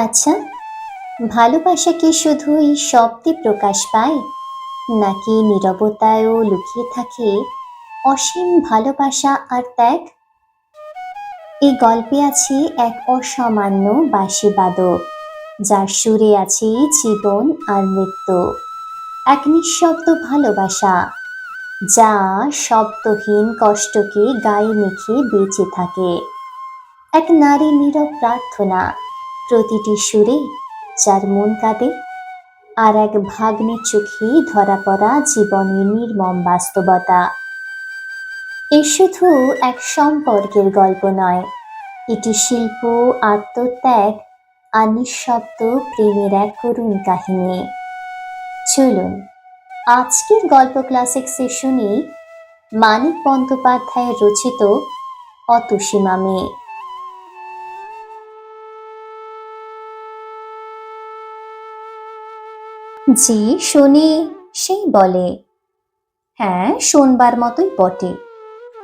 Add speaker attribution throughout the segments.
Speaker 1: আচ্ছা, ভালোবাসা কি শুধুই শব্দে প্রকাশ পায়, নাকি নীরবতায়ও লুকিয়ে থাকে অসীম ভালোবাসা আর ত্যাগ? এই গল্পে আছে এক অসামান্য বাঁশিবাদক, যার সুরে আছে জীবন আর মৃত্যু। এক নিঃশব্দ ভালোবাসা, যা শব্দহীন কষ্টকে গায়ে মেখে বেঁচে থাকে। এক নারী নীরব প্রার্থনা, প্রতিটি সুরে যার মন কাঁদে। আর এক ভাগ্নের চোখে ধরা পড়া জীবনের নির্মম বাস্তবতা। এ শুধু এক সম্পর্কের গল্প নয়, এটি শিল্প, আত্মত্যাগ আর নিঃশব্দ প্রেমের এক করুণ কাহিনী। চলুন আজকের গল্প ক্লাসিক সেশনে মানিক বন্দ্যোপাধ্যায়ের রচিত অতসীমা মেয়ে। যে শোনে সেই বলে, হ্যাঁ শোনবার মতোই বটে।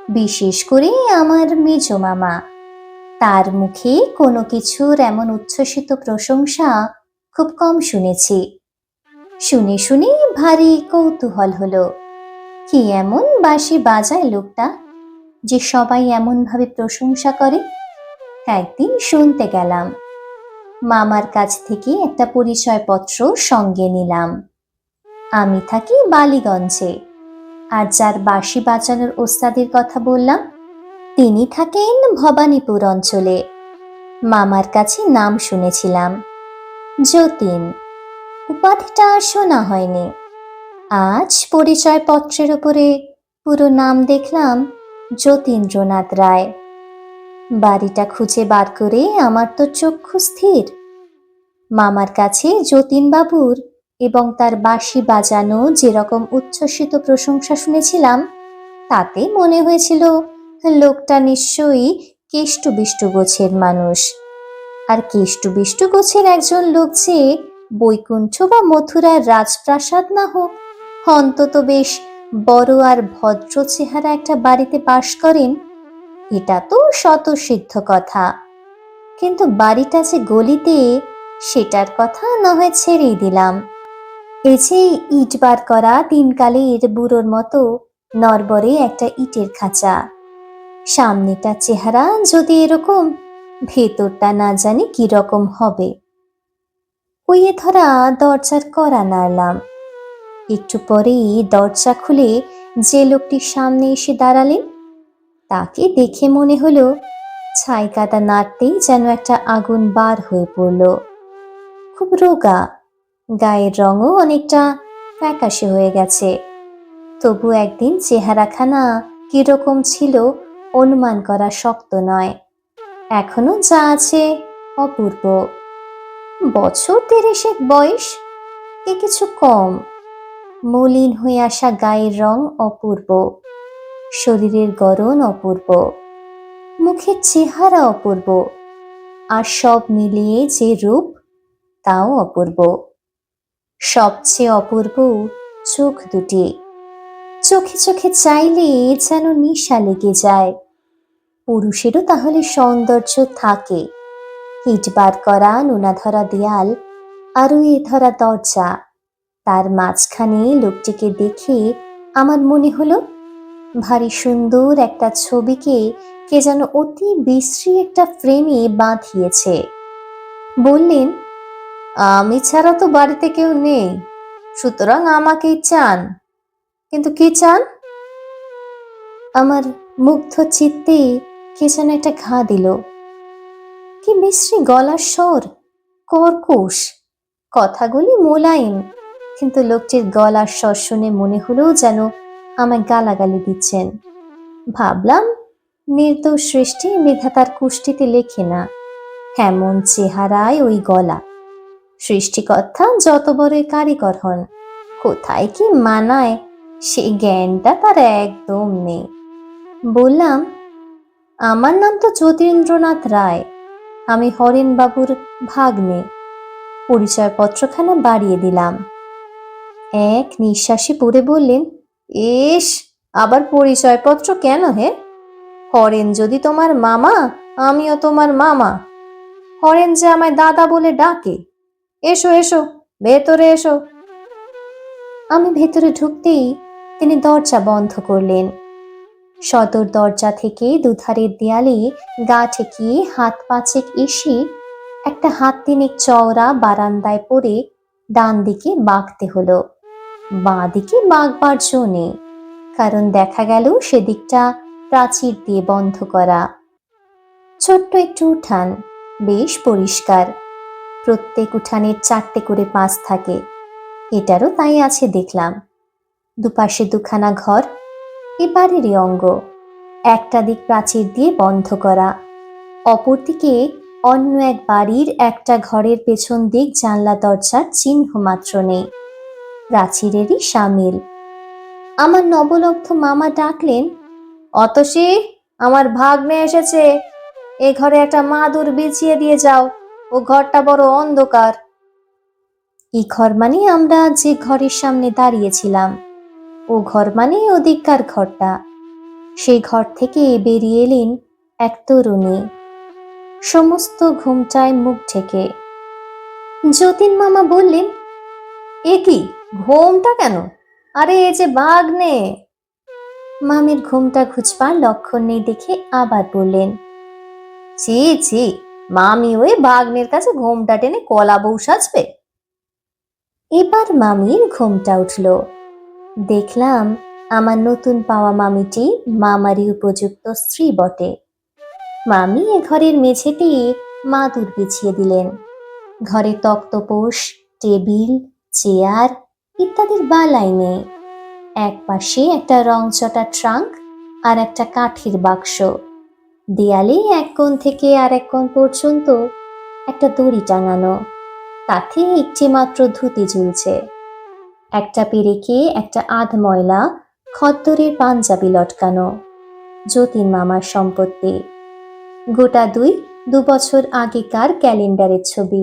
Speaker 1: বিশেষ করে আমার মেজ মামা, তার মুখে কোনো কিছুর এমন উচ্ছ্বসিত প্রশংসা খুব কম শুনেছি। শুনে শুনে ভারী কৌতূহল হলো, কি এমন বাঁশি বাজায় লোকটা যে সবাই এমন ভাবে প্রশংসা করে। একদিন শুনতে গেলাম, মামার কাছ থেকে একটা পরিচয়পত্র সঙ্গে নিলাম। আমি থাকি বালিগঞ্জে, আর যার বাঁশি বাজানোর ওস্তাদের কথা বললাম, তিনি থাকেন ভবানীপুর অঞ্চলে। মামার কাছে নাম শুনেছিলাম, যতীন। উপাধিটা শোনা হয়নি। আজ পরিচয়পত্রের উপরে পুরো নাম দেখলাম, যতীন্দ্রনাথ রায়। বাড়িটা খুঁজে বার করে আমার তো চক্ষু স্থির। মামার কাছে যতীনবাবুর এবং তার বাঁশি বাজানো যেরকম উচ্ছ্বসিত প্রশংসা শুনেছিলাম, তাতে মনে হয়েছিল লোকটা নিশ্চয়ই কেষ্টবিষ্টু গোছের মানুষ। আর কেষ্টবিষ্টু গোছের একজন লোক যে বৈকুণ্ঠ বা মথুরার রাজপ্রাসাদ না হোক, অন্তত বেশ বড় আর ভদ্র চেহারা একটা বাড়িতে বাস করেন, এটা তো স্বতঃসিদ্ধ কথা। কিন্তু বাড়িটা যে গলিতে, সেটার কথা না হয় ছেড়েই দিলাম। এই যে ইট বার করা তিনকালের বুড়োর মতো নরবরে একটা ইটের খাঁচা, সামনেটার চেহারা যদি এরকম, ভেতরটা না জানি কি রকম হবে। কইয়ে ধরা দরজার কড়া নাড়লাম। একটু পরেই দরজা খুলে যে লোকটি সামনে এসে দাঁড়ালেন, তাকে দেখে মনে হলো ছাই কাদা নাড়তেই যেন একটা আগুন বার হয়ে পড়ল। খুব রোগা, গায়ের রঙও অনেকটা ফ্যাকাশে হয়ে গেছে। তবু একদিন চেহারাখানা কিরকম ছিল অনুমান করা শক্ত নয়। এখনো যা আছে অপূর্ব। বছর ৩০ বয়স, এ কিছু কম। মলিন হয়ে আসা গায়ের রং অপূর্ব, শরীরের গড়ন অপূর্ব, মুখের চেহারা অপূর্ব, আর সব মিলিয়ে যে রূপ, তাও অপূর্ব। সবচেয়ে অপূর্ব চোখ দুটি। চোখে চোখে চাইলে যেন নেশা লেগে যায়। পুরুষেরও তাহলে সৌন্দর্য থাকে। ইট বার করা নোনা ধরা দেয়াল আর এ ধরা দরজা, তার মাঝখানে লোকটিকে দেখে আমার মনে হলো ভারী সুন্দর একটা ছবিকে কে যেন অতি বিশ্রী একটা ফ্রেমে বাঁধিয়েছে। বললেন, আমি ছাড়া তো বাড়িতে কেউ নেই, সুতরাং আমাকেই চান। কিন্তু কি চান? আমার মুগ্ধ চিত্তে কে যেন একটা ঘা দিল। কি বিশ্রী গলার স্বর, কর্কশ। কথাগুলি মোলায়েম, কিন্তু লোকটির গলার স্বর শুনে মনে হলো যেন আমায় গালাগালি দিচ্ছেন। ভাবলাম, নির্দোষ সৃষ্টি বিধাতার কুষ্টিতে লেখে না, এমন চেহারায় ওই গলা। সৃষ্টিকর্তা যত বড় কারিগর হন, কোথায় কি মানায় সেই জ্ঞানটা তার একদম নেই। বললাম, আমার নাম তো যতীন্দ্রনাথ রায়, আমি হরেনবাবুর ভাগ্নে। পরিচয়পত্রখানা বাড়িয়ে দিলাম। এক নিঃশ্বাসে পড়ে বললেন, এস, আবার পরিচয়পত্র কেন হে? হরেন যদি তোমার মামা, আমিও তোমার মামা।
Speaker 2: হরেন যে আমায় দাদা বলে ডাকে। এসো এসো, ভেতরে এসো।
Speaker 1: আমি ভেতরে ঢুকতেই তিনি দরজা বন্ধ করলেন। সদর দরজা থেকে দুধারের দেয়ালে গা ঠেকিয়ে হাত পাঁচেক এসে একটা হাত তিনেক চওড়া বারান্দায় পড়ে ডান দিকে বাঁকতে হলো। বাঁ দিকে বাঁকবার জো নেই, কারণ দেখা গেল সেদিকটা প্রাচীর দিয়ে বন্ধ করা। ছোট্ট একটু উঠান, বেশ পরিষ্কার। প্রত্যেক উঠানের 4টে করে পাশ থাকে, এটারও তাই আছে দেখলাম। দুপাশে দুখানা ঘর, এ বাড়িরই অঙ্গ। একটা দিক প্রাচীর দিয়ে বন্ধ করা, অপরদিকে অন্য এক বাড়ির একটা ঘরের পেছন দিক জানলা দরজার চিহ্ন মাত্র নেই, প্রাচীরেরই সামিল। আমার নবলব্ধ মামা ডাকলেন,
Speaker 2: অতসী, আমার ভাগ্নে এসেছে। এ ঘরে একটা মাদুর বিছিয়ে দিয়ে যাও, ও ঘরটা বড় অন্ধকার।
Speaker 1: এই ঘর মানে আমরা যে ঘরের সামনে দাঁড়িয়েছিলাম, ও ঘর মানে ওদিককার ঘরটা। সেই ঘর থেকে বেরিয়ে এলেন এক তরুণী, সমস্ত ঘুমটায় মুখ ঢেকে। যতীন মামা বললেন,
Speaker 2: এ কি, ঘোমটা কেন? আরে এ যে ভাগ্নে।
Speaker 1: মামির ঘুমটা ঘুচবার লক্ষণ নেই দেখে আবার বললেন,
Speaker 2: ছি ছি, মামি ওই ভাগ্নের কাছে ঘোমটা টেনে কলা বউ সাজবে?
Speaker 1: এবার মামির ঘুমটা উঠল। দেখলাম আমার নতুন পাওয়া মামিটি মামারই উপযুক্ত স্ত্রী বটে। মামি এ ঘরের মেঝেতে মাদুর বিছিয়ে দিলেন। ঘরে তক্তপোষ, টেবিল, চেয়ার ইত্যাদির বালাই নেই। এক পাশে একটা রংচটা ট্রাঙ্ক আর একটা কাঠের বাক্স। দেয়ালে এক কোণ থেকে আর এক কোণ পর্যন্ত একটা দড়ি টাঙানো, তাতে একটি মাত্র ধুতি ঝুলছে। একটা পেরেকে একটা আধ ময়লা খদ্দরের পাঞ্জাবি লটকানো, যতীন মামার সম্পত্তি। গোটা 2 বছর আগেকার ক্যালেন্ডারের ছবি,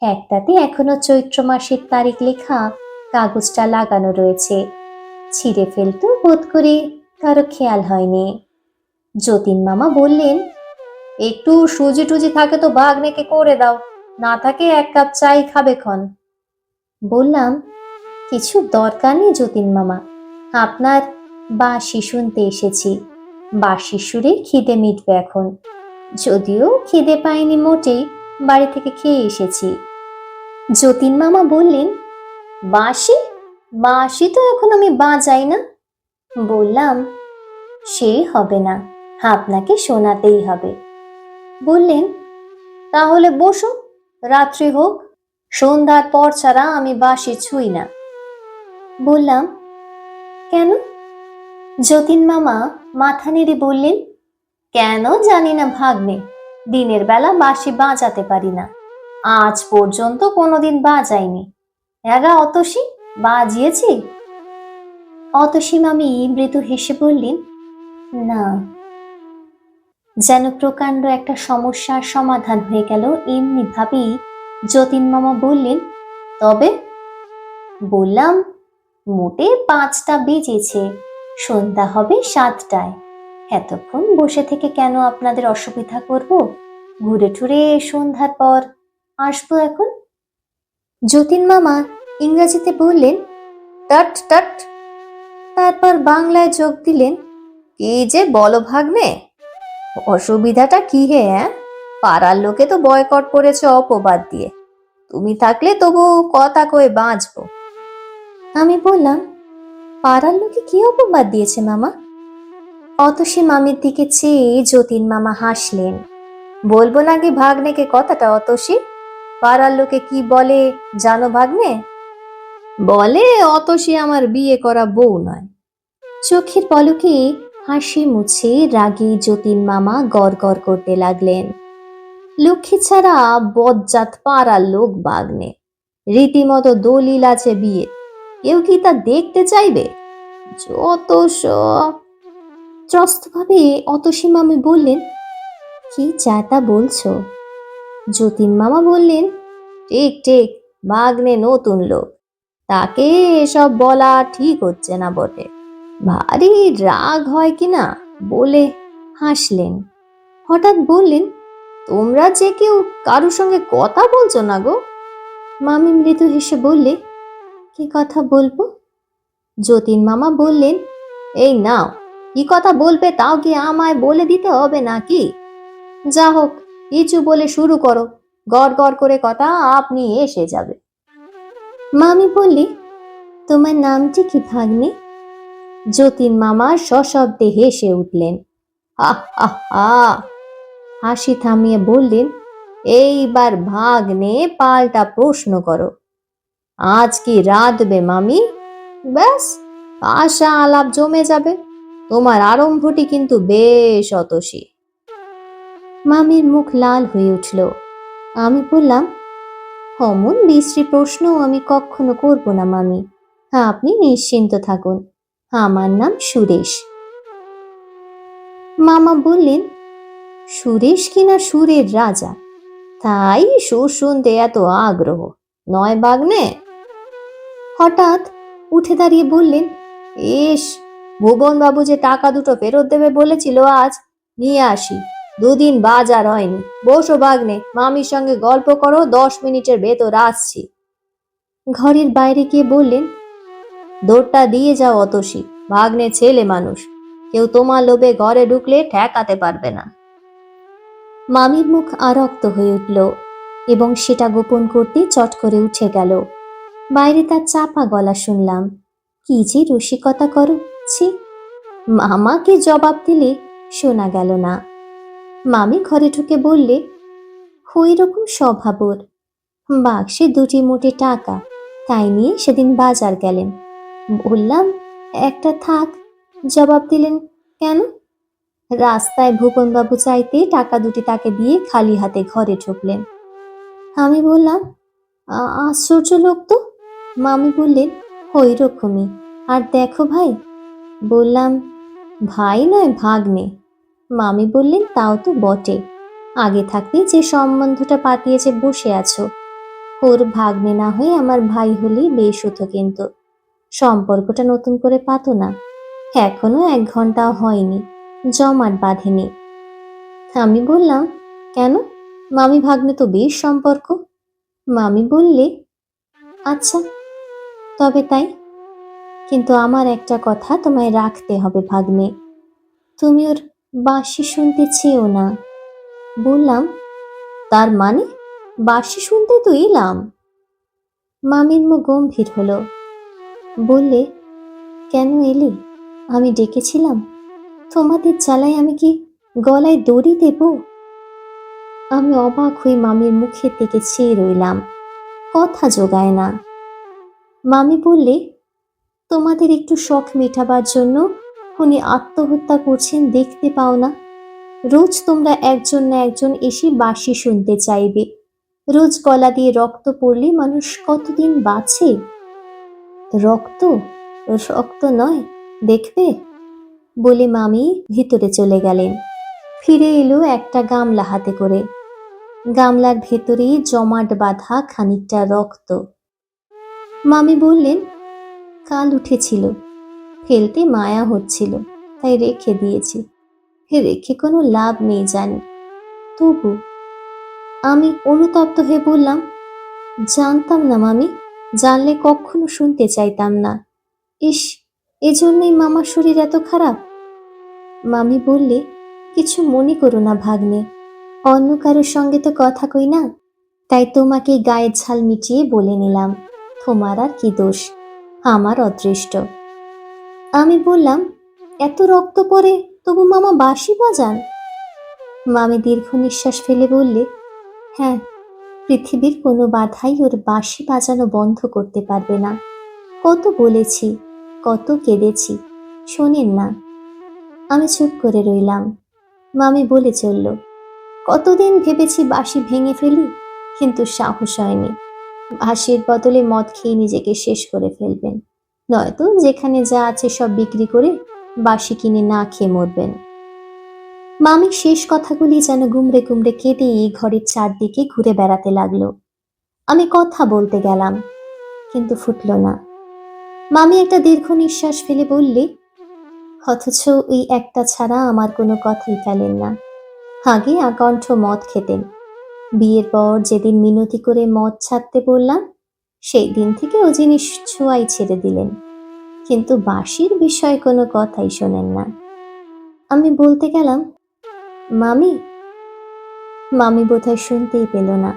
Speaker 1: একটাতে এখনো চৈত্র মাসের তারিখ লেখা কাগজটা লাগানো রয়েছে। ছিঁড়ে ফেলতো বোধ করে কারো খেয়াল হয়নি। যতীন মামা বললেন,
Speaker 2: একটু সুজি টুজি থাকে তো ভাগ্নেকে করে দাও, না থাকে 1 কাপ চাই খাবে ক্ষণ।
Speaker 1: বললাম, কিছু দরকার নেই যতীন মামা, আপনার বাঁশি শুনতে এসেছি। বাঁশি সুরে খিদে মিটবে এখন, যদিও খিদে পাইনি মোটেই, বাড়ি থেকে খেয়ে এসেছি। যতীন মামা বললেন, বাঁশি? বাঁশি তো এখন আমি বাজাই না। বললাম, সে হবে না, আপনাকে শোনাতেই হবে। বললেন,
Speaker 2: তাহলে বসো, রাত্রি হোক, সন্ধ্যার পর ছাড়া আমি বাঁশি ছুঁই না।
Speaker 1: বললাম, কেন? যতীন মামা মাথা নেড়ে বললেন, কেন জানি না ভাগ্নে, দিনের বেলা বাঁশি বাজাতে পারি না, আজ পর্যন্ত কোনোদিন বাজাইনি। এগা অতসী, বাজিয়েছি? অতসী মামি মৃদু হেসে বললেন, না। যেন প্রকাণ্ড একটা সমস্যার সমাধান হয়ে গেল এমনি ভাবেই যতীন মামা বললেন, তবে? বললাম, মোটে 5টা বেজেছে, সন্ধ্যা হবে 7টায়। এতক্ষণ বসে থেকে কেন আপনাদের অসুবিধা করব, ঘুরে টুরে সন্ধ্যার পর আসবো এখন। যতীন মামা ইংরেজিতে বললেন,
Speaker 2: টাট টাট।
Speaker 1: তারপর বাংলায় যোগ দিলেন,
Speaker 2: কি যে বলো ভাগ্নে, অসুবিধাটা কি হে? পাড়ার লোকে তো বয়কট করেছে অপবাদ দিয়ে, তুমি থাকলে তবু কথা কয়ে বাঁচবো।
Speaker 1: আমি বললাম, পাড়ার লোকে কি অপবাদ দিয়েছে মামা? অতসী মামির দিকে চেয়ে যতীন মামা হাসলেন।
Speaker 2: বলবো নাকি ভাগ্নেকে কথাটা অতসী? পাড়ার লোকে কি বলে জানো ভাগ্নে? বলে অতসী আমার বিয়ে করা বউ নয়।
Speaker 1: চোখের পলকে হাসি মুছে রাগে যতীন মামা গড় গড় করতে লাগলেন,
Speaker 2: লক্ষ্মী ছাড়া বজ্জাত পাড়ার লোক ভাগ্নে, রীতিমতো দলিল আছে বিয়ে, কেউ কি তা দেখতে চাইবে? যত সব।
Speaker 1: ত্রস্তভাবে অতসী মামি বললেন, কি যা তা বলছো?
Speaker 2: যতীন মামা বললেন, ঠিক ঠিক, ভাগ্নে নতুন লোক, তাকে এসব বলা ঠিক হচ্ছে না বটে, ভারী রাগ হয় কিনা বলে হাসলেন।
Speaker 1: হঠাৎ বললেন,
Speaker 2: তোমরা যে কেউ কারোর সঙ্গে কথা বলছো না গো? মামি মৃদু হেসে বললে, কি কথা বলবো? যতীন মামা বললেন, এই নাও, কি কথা বলবে তাও কি আমায় বলে দিতে হবে নাকি? যা হোক, কিছু বলে শুরু করো, গড় গড় করে কথা আপনি এসে যাবে।
Speaker 1: মামি বললে, তোমার নামটি কি ভাগ্নে?
Speaker 2: যতীন মামা সশব্দে হেসে উঠলেন। হা হা হা। হাসি থামিয়ে বললেন, এইবার ভাগ্নে পাল্টা প্রশ্ন করো। আজ কি রাঁধবে মামি? ব্যাস, আশা আলাপ জমে যাবে। তোমার আরম্ভটি কিন্তু বেশ অতসী।
Speaker 1: মামির মুখ লাল হয়ে উঠল। আমি বললাম, অমন বিশ্রী প্রশ্ন আমি কখনো করব না মামি। আপনি নিশ্চিন্ত থাকুন, আমার নাম সুরেশ। মামা বললেন, সুরেশ কিনা সুরের রাজা,
Speaker 2: তাই সুর শুনতে এত আগ্রহ, নয় বাগ্নে?
Speaker 1: হঠাৎ উঠে দাঁড়িয়ে বললেন,
Speaker 2: ইস, ভুবন বাবু যে টাকা দুটো ফেরত দেবে বলেছিল, আজ নিয়ে আসি। দুদিন বাজার হয়নি। বসো বাগ্নে, মামির সঙ্গে গল্প করো, 10 মিনিটের ভেতর আসছি।
Speaker 1: ঘরের বাইরে গিয়ে বললেন,
Speaker 2: দৌড়টা দিয়ে যাও অতসী, ভাগ্নে ছেলে মানুষ, কেউ তোমার লোভে ঘরে ঢুকলে ঠেকাতে পারবে না।
Speaker 1: মামির মুখ আরক্ত হয়ে উঠল এবং সেটা গোপন করতে চট করে উঠে গেল। বাইরে তার চাপা গলা শুনলাম, কি যে রসিকতা করো, ছি। মামাকে জবাব দিলে শোনা গেল না। মামি ঘরে ঢুকে বললে, ওই রকম স্বভাব ওর। বাক্সে 2টি মোটে টাকা, তাই নিয়ে সেদিন বাজার গেলেন। বললাম একটা থাক। জবাব দিলেন, কেন? রাস্তায় ভূপনবাবু চাইতে টাকা 2টি তাকে দিয়ে খালি হাতে ঘরে ঢুকলেন। আমি বললাম, আশ্চর্য লোক তো। মামি বললেন, ওই রকমই। আর দেখো ভাই। বললাম, ভাই নয় ভাগ্নে। মামি বললেন, তাও তো বটে, আগে থাকতে যে সম্বন্ধটা পাতিয়েছে বসে আছো। ওর ভাগ্নে না হয়ে আমার ভাই হলেই বেশ হতো, কিন্তু সম্পর্কটা নতুন করে পাতো না। এখনো 1 ঘন্টাও হয়নি, জমাট বাঁধেনি। আমি বললাম, কেন? মামি ভাগ্নে তো বেশ সম্পর্ক। মামি বললে, আচ্ছা, তবে তাই। কিন্তু আমার একটা কথা তোমায় রাখতে হবে ভাগ্নে, তুমি ওর বাঁশি শুনতে চেয়েও না। বললাম,
Speaker 2: তার মানে? বাঁশি শুনতে তো এলাম।
Speaker 1: মামির মুখ গম্ভীর হলো। বললে, কেন এলে? আমি ডেকেছিলাম? তোমাদের জ্বালায় আমি কি গলায় দড়ি দেব? আমি অবাক হয়ে মামির মুখের দিকে চেয়ে রইলাম, কথা জোগায় না। মামি বললে, তোমাদের একটু শখ মেটাবার জন্য উনি আত্মহত্যা করছেন, দেখতে পাও না? রোজ তোমরা একজন না একজন এসে বাঁশি শুনতে চাইবে। রোজ গলা দিয়ে রক্ত পড়লে মানুষ কতদিন বাঁচে? রক্ত? রক্ত নয়, দেখবে? বলে মামি ভিতরে চলে গেলেন। ফিরে এলো একটা গামলা হাতে করে। গামলার ভেতরে জমাট বাঁধা খানিকটা রক্ত। মামি বললেন, কাল উঠেছিল, ফেলতে মায়া হচ্ছিল, তাই রেখে দিয়েছি। রেখে কোনো লাভ নেই জানি, তবু। আমি অনুতপ্ত হয়ে বললাম, জানতাম না মামি, জানলে কখনো শুনতে চাইতাম না। ইস, এজন্যই মামার শরীর এত খারাপ। মামি বললে, কিছু মনে করো না ভাগ্নে, অন্য কারোর সঙ্গে তো কথা কই না, তাই তোমাকে গায়ের ঝাল মিটিয়ে বলে নিলাম। তোমার আর কি দোষ, আমার অদৃষ্ট। আমি বললাম, এত রক্ত পড়ে তবু মামা বাঁশি বাজান? মামি দীর্ঘ নিঃশ্বাস ফেলে বললে, হ্যাঁ, পৃথিবীর কোনো বাধাই ওর বাঁশি বাজানো বন্ধ করতে পারবে না। কত বলেছি, কত কেঁদেছি, শোনেন না। আমি চুপ করে রইলাম। মামি বলে চলল, কতদিন ভেবেছি বাঁশি ভেঙে ফেলি, কিন্তু সাহস হয়নি। বাঁশির বদলে মদ খেয়ে নিজেকে শেষ করে ফেলবেন, নয়তো যেখানে যা আছে সব বিক্রি করে বাঁশি কিনে না খেয়ে মরবেন। মামি শেষ কথাগুলি যেন গুমড়ে গুমড়ে কেঁদেই ঘরের চারদিকে ঘুরে বেড়াতে লাগলো। আমি কথা বলতে গেলাম, কিন্তু ফুটল না। মামি একটা দীর্ঘ নিঃশ্বাস ফেলে বললে, অথচ ওই একটা ছাড়া আমার কোনো কথাই ফেলেন না।
Speaker 2: আগে আকণ্ঠ মদ খেতেন। বিয়ের পর যেদিন মিনতি করে মদ ছাড়তে বললাম, সেই দিন থেকে ও জিনিস ছোঁয়াই ছেড়ে দিলেন। কিন্তু বাঁশির বিষয়ে কোনো কথাই শোনেন না। আমি বলতে গেলাম, মামি। মামি বোধহয় শুনতেই পেল না,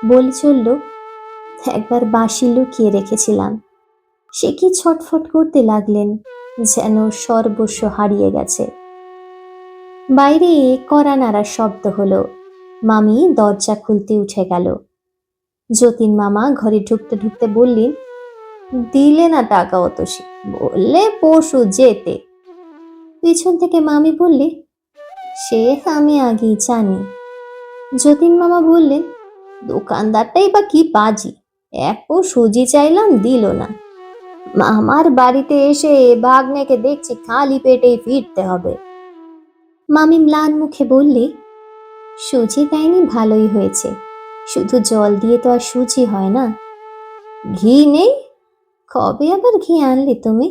Speaker 2: বলে চলল, একবার বাঁশি লুকিয়ে রেখেছিলাম। সে কি ছটফট করতে লাগলেন, যেন সর্বস্ব হারিয়ে গেছে। বাইরে কড়া নাড়ার শব্দ হলো। মামি দরজা খুলতে উঠে গেল। যতীন মামা ঘরে ঢুকতে ঢুকতে বললেন, দিলে না টাকা অতসী, বললে পরশু যেতে। পিছন থেকে মামি বললে, সে আমি আগেই জানি। যতীন মামা বললেন, দোকানদারটাই বা কি পাজি, এক পো সুজি চাইলাম দিল না। মামার বাড়িতে এসে ভাগ্নেকে দেখছি খালি পেটেই ফিরতে হবে। মামি ম্লান মুখে বললে, সুজি দেয়নি ভালোই হয়েছে, শুধু জল দিয়ে তো আর সুজি হয় না। ঘি নেই? কবে আবার ঘি আনলে তুমি?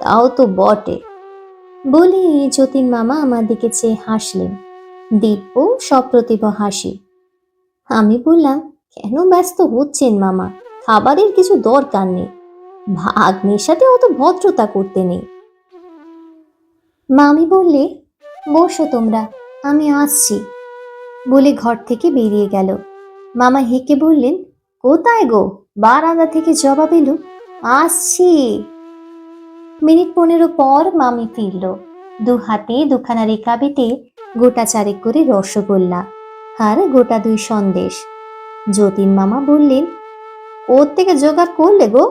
Speaker 2: তাও তো বটে। বলে যতীন মামা আমার দিকে চেয়ে হাসলেন, দিব্য সপ্রতিভ হাসি। আমি বললাম, কেন ব্যস্ত হচ্ছেন মামা, খাবারের কিছু দরকার নেই, ভাগ্নের সাথে অত ভদ্রতা করতে নেই। মামি বললে, বসো তোমরা, আমি আসছি, বলে ঘর থেকে বেরিয়ে গেল। মামা হেঁকে বললেন, কোথায় গো? বারান্দা থেকে জবাব এলো, আসছি। মিনিট 15 পর মামি ফিরল, দু হাতে দুখানা রেখা বেটে গোটা চারেক করে রসগোল্লা আর গোটা 2 সন্দেশ। যতীন মামা বললেন, কোত্থেকে জোগাড় করলে গো?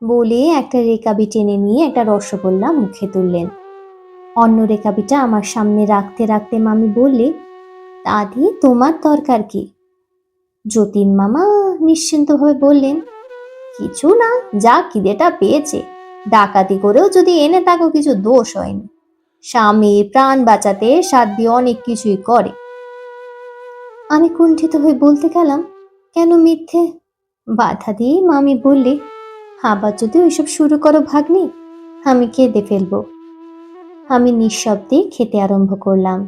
Speaker 2: বলে একটা রেকাবি টেনে নিয়ে একটা রসগোল্লা মুখে তুললেন। অন্য রেকাবিটা আমার সামনে রাখতে রাখতে মামি বললে, তা দিয়ে তোমার দরকার কি? যতীন মামা নিশ্চিন্ত হয়ে বললেন, কিছু না, যা খিদেটা পেয়েছে, ডাকাতি করেও যদি এনে থাকো কিছু দোষ হয়নি। স্বামীর প্রাণ বাঁচাতে সাধ্য অনেক কিছুই করে। আমি কুণ্ঠিত হয়ে বলতে গেলাম, কেন মিথ্যে? বাধা দিয়ে মামি বললে, আবার যদি ওইসব শুরু করো ভাগ্নি, আমি কেঁদে ফেলবো। আমি নিঃশব্দে খেতে আরম্ভ করলাম।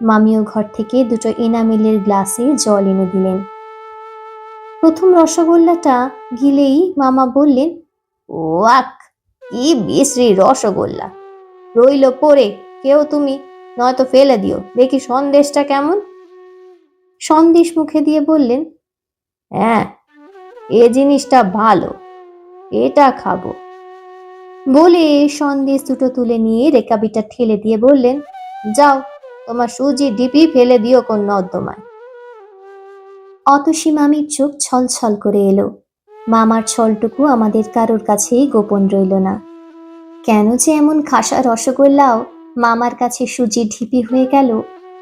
Speaker 2: মামিও ঘর থেকে 2টো এনামেলের গ্লাসে জল এনে দিলেন। প্রথম রসগোল্লাটা গিলেই মামা বললেন, ও আক, কি বিশ্রী রসগোল্লা, রইল পড়ে, কেউ তুমি, নয়তো ফেলে দিও, দেখি সন্দেশটা কেমন। সন্দেশ মুখে দিয়ে বললেন, হ্যাঁ, এ জিনিসটা ভালো, এটা খাবো। বলে সন্দেশ 2টো তুলে নিয়ে রেকাবিটা ঠেলে দিয়ে বললেন, যাও, তোমার সুজি ডিপি ফেলে দিও কোন নর্দমায়। অতসী মামির চোখ ছলছল করে এলো। মামার ছলটুকু আমাদের কারোর কাছেই গোপন রইল না। কেন যে এমন খাসা রসগোল্লাও মামার কাছে সুজি ঢিপি হয়ে গেল,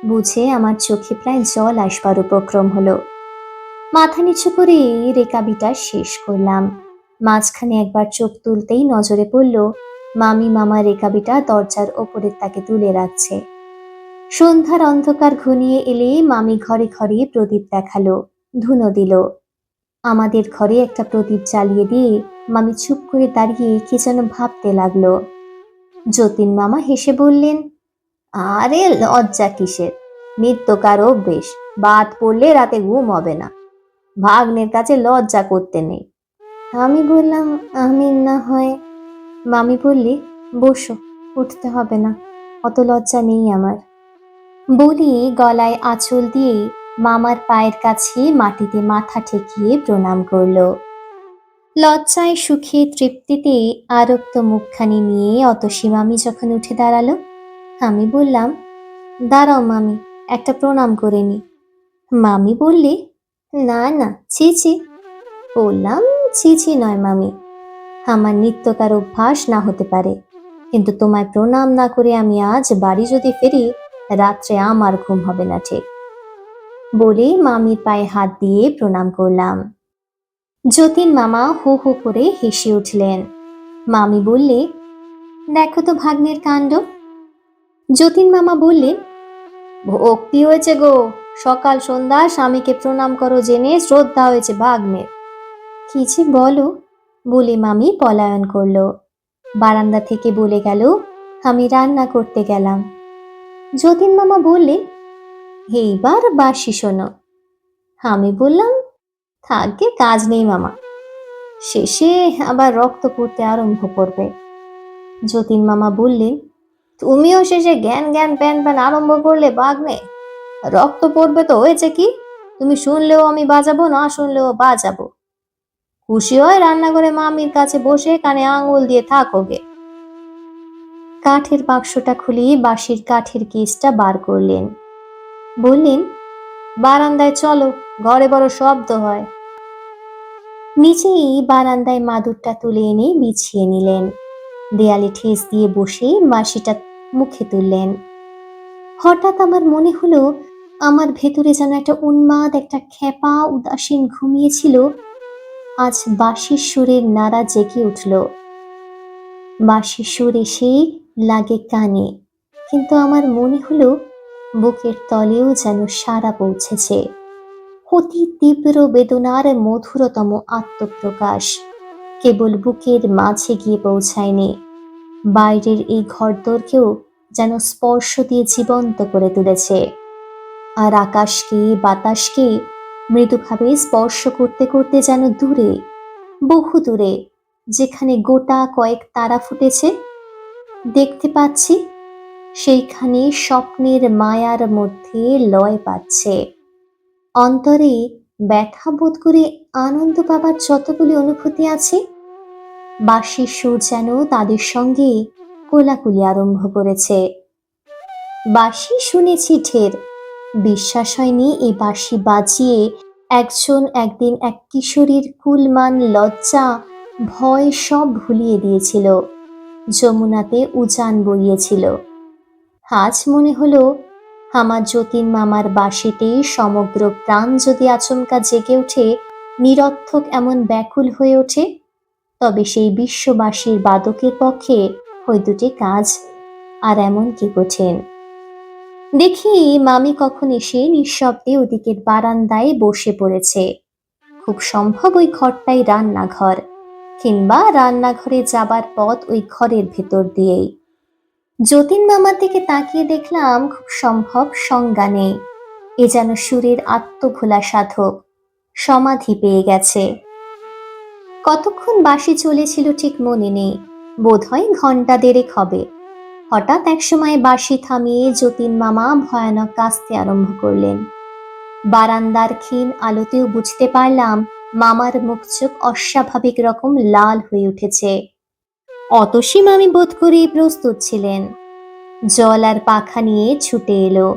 Speaker 2: বুঝে আমার চোখে প্রায় জল আসবার উপক্রম হলো। মাথা নিচু করে রেকাবিটা শেষ করলাম। মাঝখানে একবার চোখ তুলতেই নজরে পড়ল মামি মামা রেকাবিটা দরজার ওপরের তাকে তুলে রাখছে। সন্ধ্যার অন্ধকার ঘনিয়ে এলে মামি ঘরে ঘরে প্রদীপ দেখালো, ধুনো দিল। আমাদের ঘরে একটা প্রদীপ জ্বালিয়ে দিয়ে মামি চুপ করে দাঁড়িয়ে কি যেন ভাবতে লাগলো। যতীন মামা হেসে বললেন, আরে লজ্জা কিসের, নিত্যকার অভ্যেস, বাদ পড়লে রাতে ঘুম হবে না, ভাগ্নের কাছে লজ্জা করতে নেই। আমি বললাম, আমি না হয়। মামি বললে, বসো, উঠতে হবে না, অত লজ্জা নেই আমার। বলি গলায় আঁচল দিয়ে মামার পায়ের কাছে মাটিতে মাথা ঠেকিয়ে প্রণাম করলো। লজ্জায় সুখে তৃপ্তিতে আরক্ত মুখখানি নিয়ে অতসী মামি যখন উঠে দাঁড়ালো, আমি বললাম, দাঁড়াও মামি, একটা প্রণাম করে নি। মামি বললে, না না, ছি ছি। বললাম, ছি ছি নয় মামি, আমার নিত্যকার অভ্যাস না হতে পারে, কিন্তু তোমায় প্রণাম না করে আমি আজ বাড়ি যদি ফিরি, রাত্রে আমার ঘুম হবে না ঠিক। বলে মামির পায়ে হাত দিয়ে প্রণাম করলাম। যতীন মামা হু হু করে হেসে উঠলেন। মামি বললে, দেখো তো ভাগ্নের কাণ্ড। যতীন মামা বললেন, ভক্তি হয়েছে গো, সকাল সন্ধ্যা স্বামীকে প্রণাম করো জেনে শ্রদ্ধা হয়েছে ভাগ্নের। কি যে বলো, বলে মামি পলায়ন করলো। বারান্দা থেকে বলে গেল, আমি রান্না করতে গেলাম। যতীন মামা বললেন, এইবার বাসি শোনো। আমি বললাম, থাকবে, কাজ নেই মামা, শেষে আবার রক্ত পড়তে আরম্ভ করবে। যতীন মামা বললেন, তুমিও শেষে জ্ঞান জ্ঞান প্যান প্যান আরম্ভ করলে বাগনে। রক্ত পড়বে তো হয়েছে কি, তুমি শুনলেও আমি বাজাবো, না শুনলেও বাজাবো। খুশি হয় রান্নাঘরে মামির কাছে বসে কানে আঙুল দিয়ে থাকোগে। কাঠের বাক্সটা খুলে বাঁশির কাঠের কেসটা বার করলেন। বললেন, বারান্দায় চলো, ঘরে বড় শব্দ হয়। নিচেই বারান্দায় মাদুরটা তুলে এনে বিছিয়ে নিলেন। দেয়ালে ঠেস দিয়ে বসে বাঁশিটা মুখে তুললেন। হঠাৎ আমার মনে হলো, আমার ভেতরে যেন একটা উন্মাদ, একটা ক্ষেপা উদাসীন ঘুমিয়েছিল, আজ বাঁশির সুরের নাড়া জেগে উঠল। বাঁশির সুর এসে লাগে কানে, কিন্তু আমার মনে হলো বুকের তলেও যেন সাড়া পৌঁছেছে। অতি তীব্র বেদনার মধুরতম আত্মপ্রকাশ কেবল বুকের মাঝে গিয়ে পৌঁছায়নি, বাইরের এই ঘরদোরকেও যেন স্পর্শ দিয়ে জীবন্ত করে তুলেছে। আর আকাশকে বাতাসকে মৃদুভাবে স্পর্শ করতে করতে যেন দূরে, বহু দূরে, যেখানে গোটা কয়েক তারা ফুটেছে, দেখতে পাচ্ছি সেইখানে স্বপ্নের মায়ার মধ্যে লয় পাচ্ছে। অন্তরে ব্যথা বোধ করে আনন্দ পাবার যতগুলি অনুভূতি আছে, বাঁশির সুর যেন তাদের সঙ্গে কোলাকুলি আরম্ভ করেছে। বাঁশি শুনেছি ঢের, বিশ্বাস হয়নি এই বাঁশি বাজিয়ে একজন একদিন এক কিশোরীর কুলমান লজ্জা ভয় সব ভুলিয়ে দিয়েছিল, যমুনাতে উজান বইয়েছিল। আজ মনে হলো, আমার যতীন মামার বাঁশিতেই সমগ্র প্রাণ যদি আচমকা জেগে ওঠে, নিরর্থক এমন ব্যাকুল হয়ে ওঠে, তবে সেই বিশ্ববাসীর বাদকের পক্ষে ওই দুটি কাজ আর এমন কি কঠিন। দেখি মামি কখন এসে নিঃশব্দে ওদিকের বারান্দায় বসে পড়েছে। খুব সম্ভব ওই ঘরটাই রান্নাঘর, কিংবা রান্নাঘরে যাবার পথ ওই ঘরের ভেতর দিয়েই। যতীন মামার দিকে তাকিয়ে দেখলাম, খুব সম্ভব সংজ্ঞা নেই, এ যেন সুরের আত্মভোলা সাধক, সমাধি পেয়ে গেছে। কতক্ষণ বাঁশি চলেছিল ঠিক মনে নেই, বোধহয় ঘন্টা দেড়েক হবে। হঠাৎ একসময় বাঁশি থামিয়ে যতীন মামা ভয়ানক কাঁদতে আরম্ভ করলেন। বারান্দার ক্ষীণ আলোতেও বুঝতে পারলাম মামার মুখ চোখ অস্বাভাবিক রকম লাল হয়ে উঠেছে। অতসী মামি বোধ করেই প্রস্তুত ছিলেন, জল আর পাখা নিয়ে ছুটে এলো।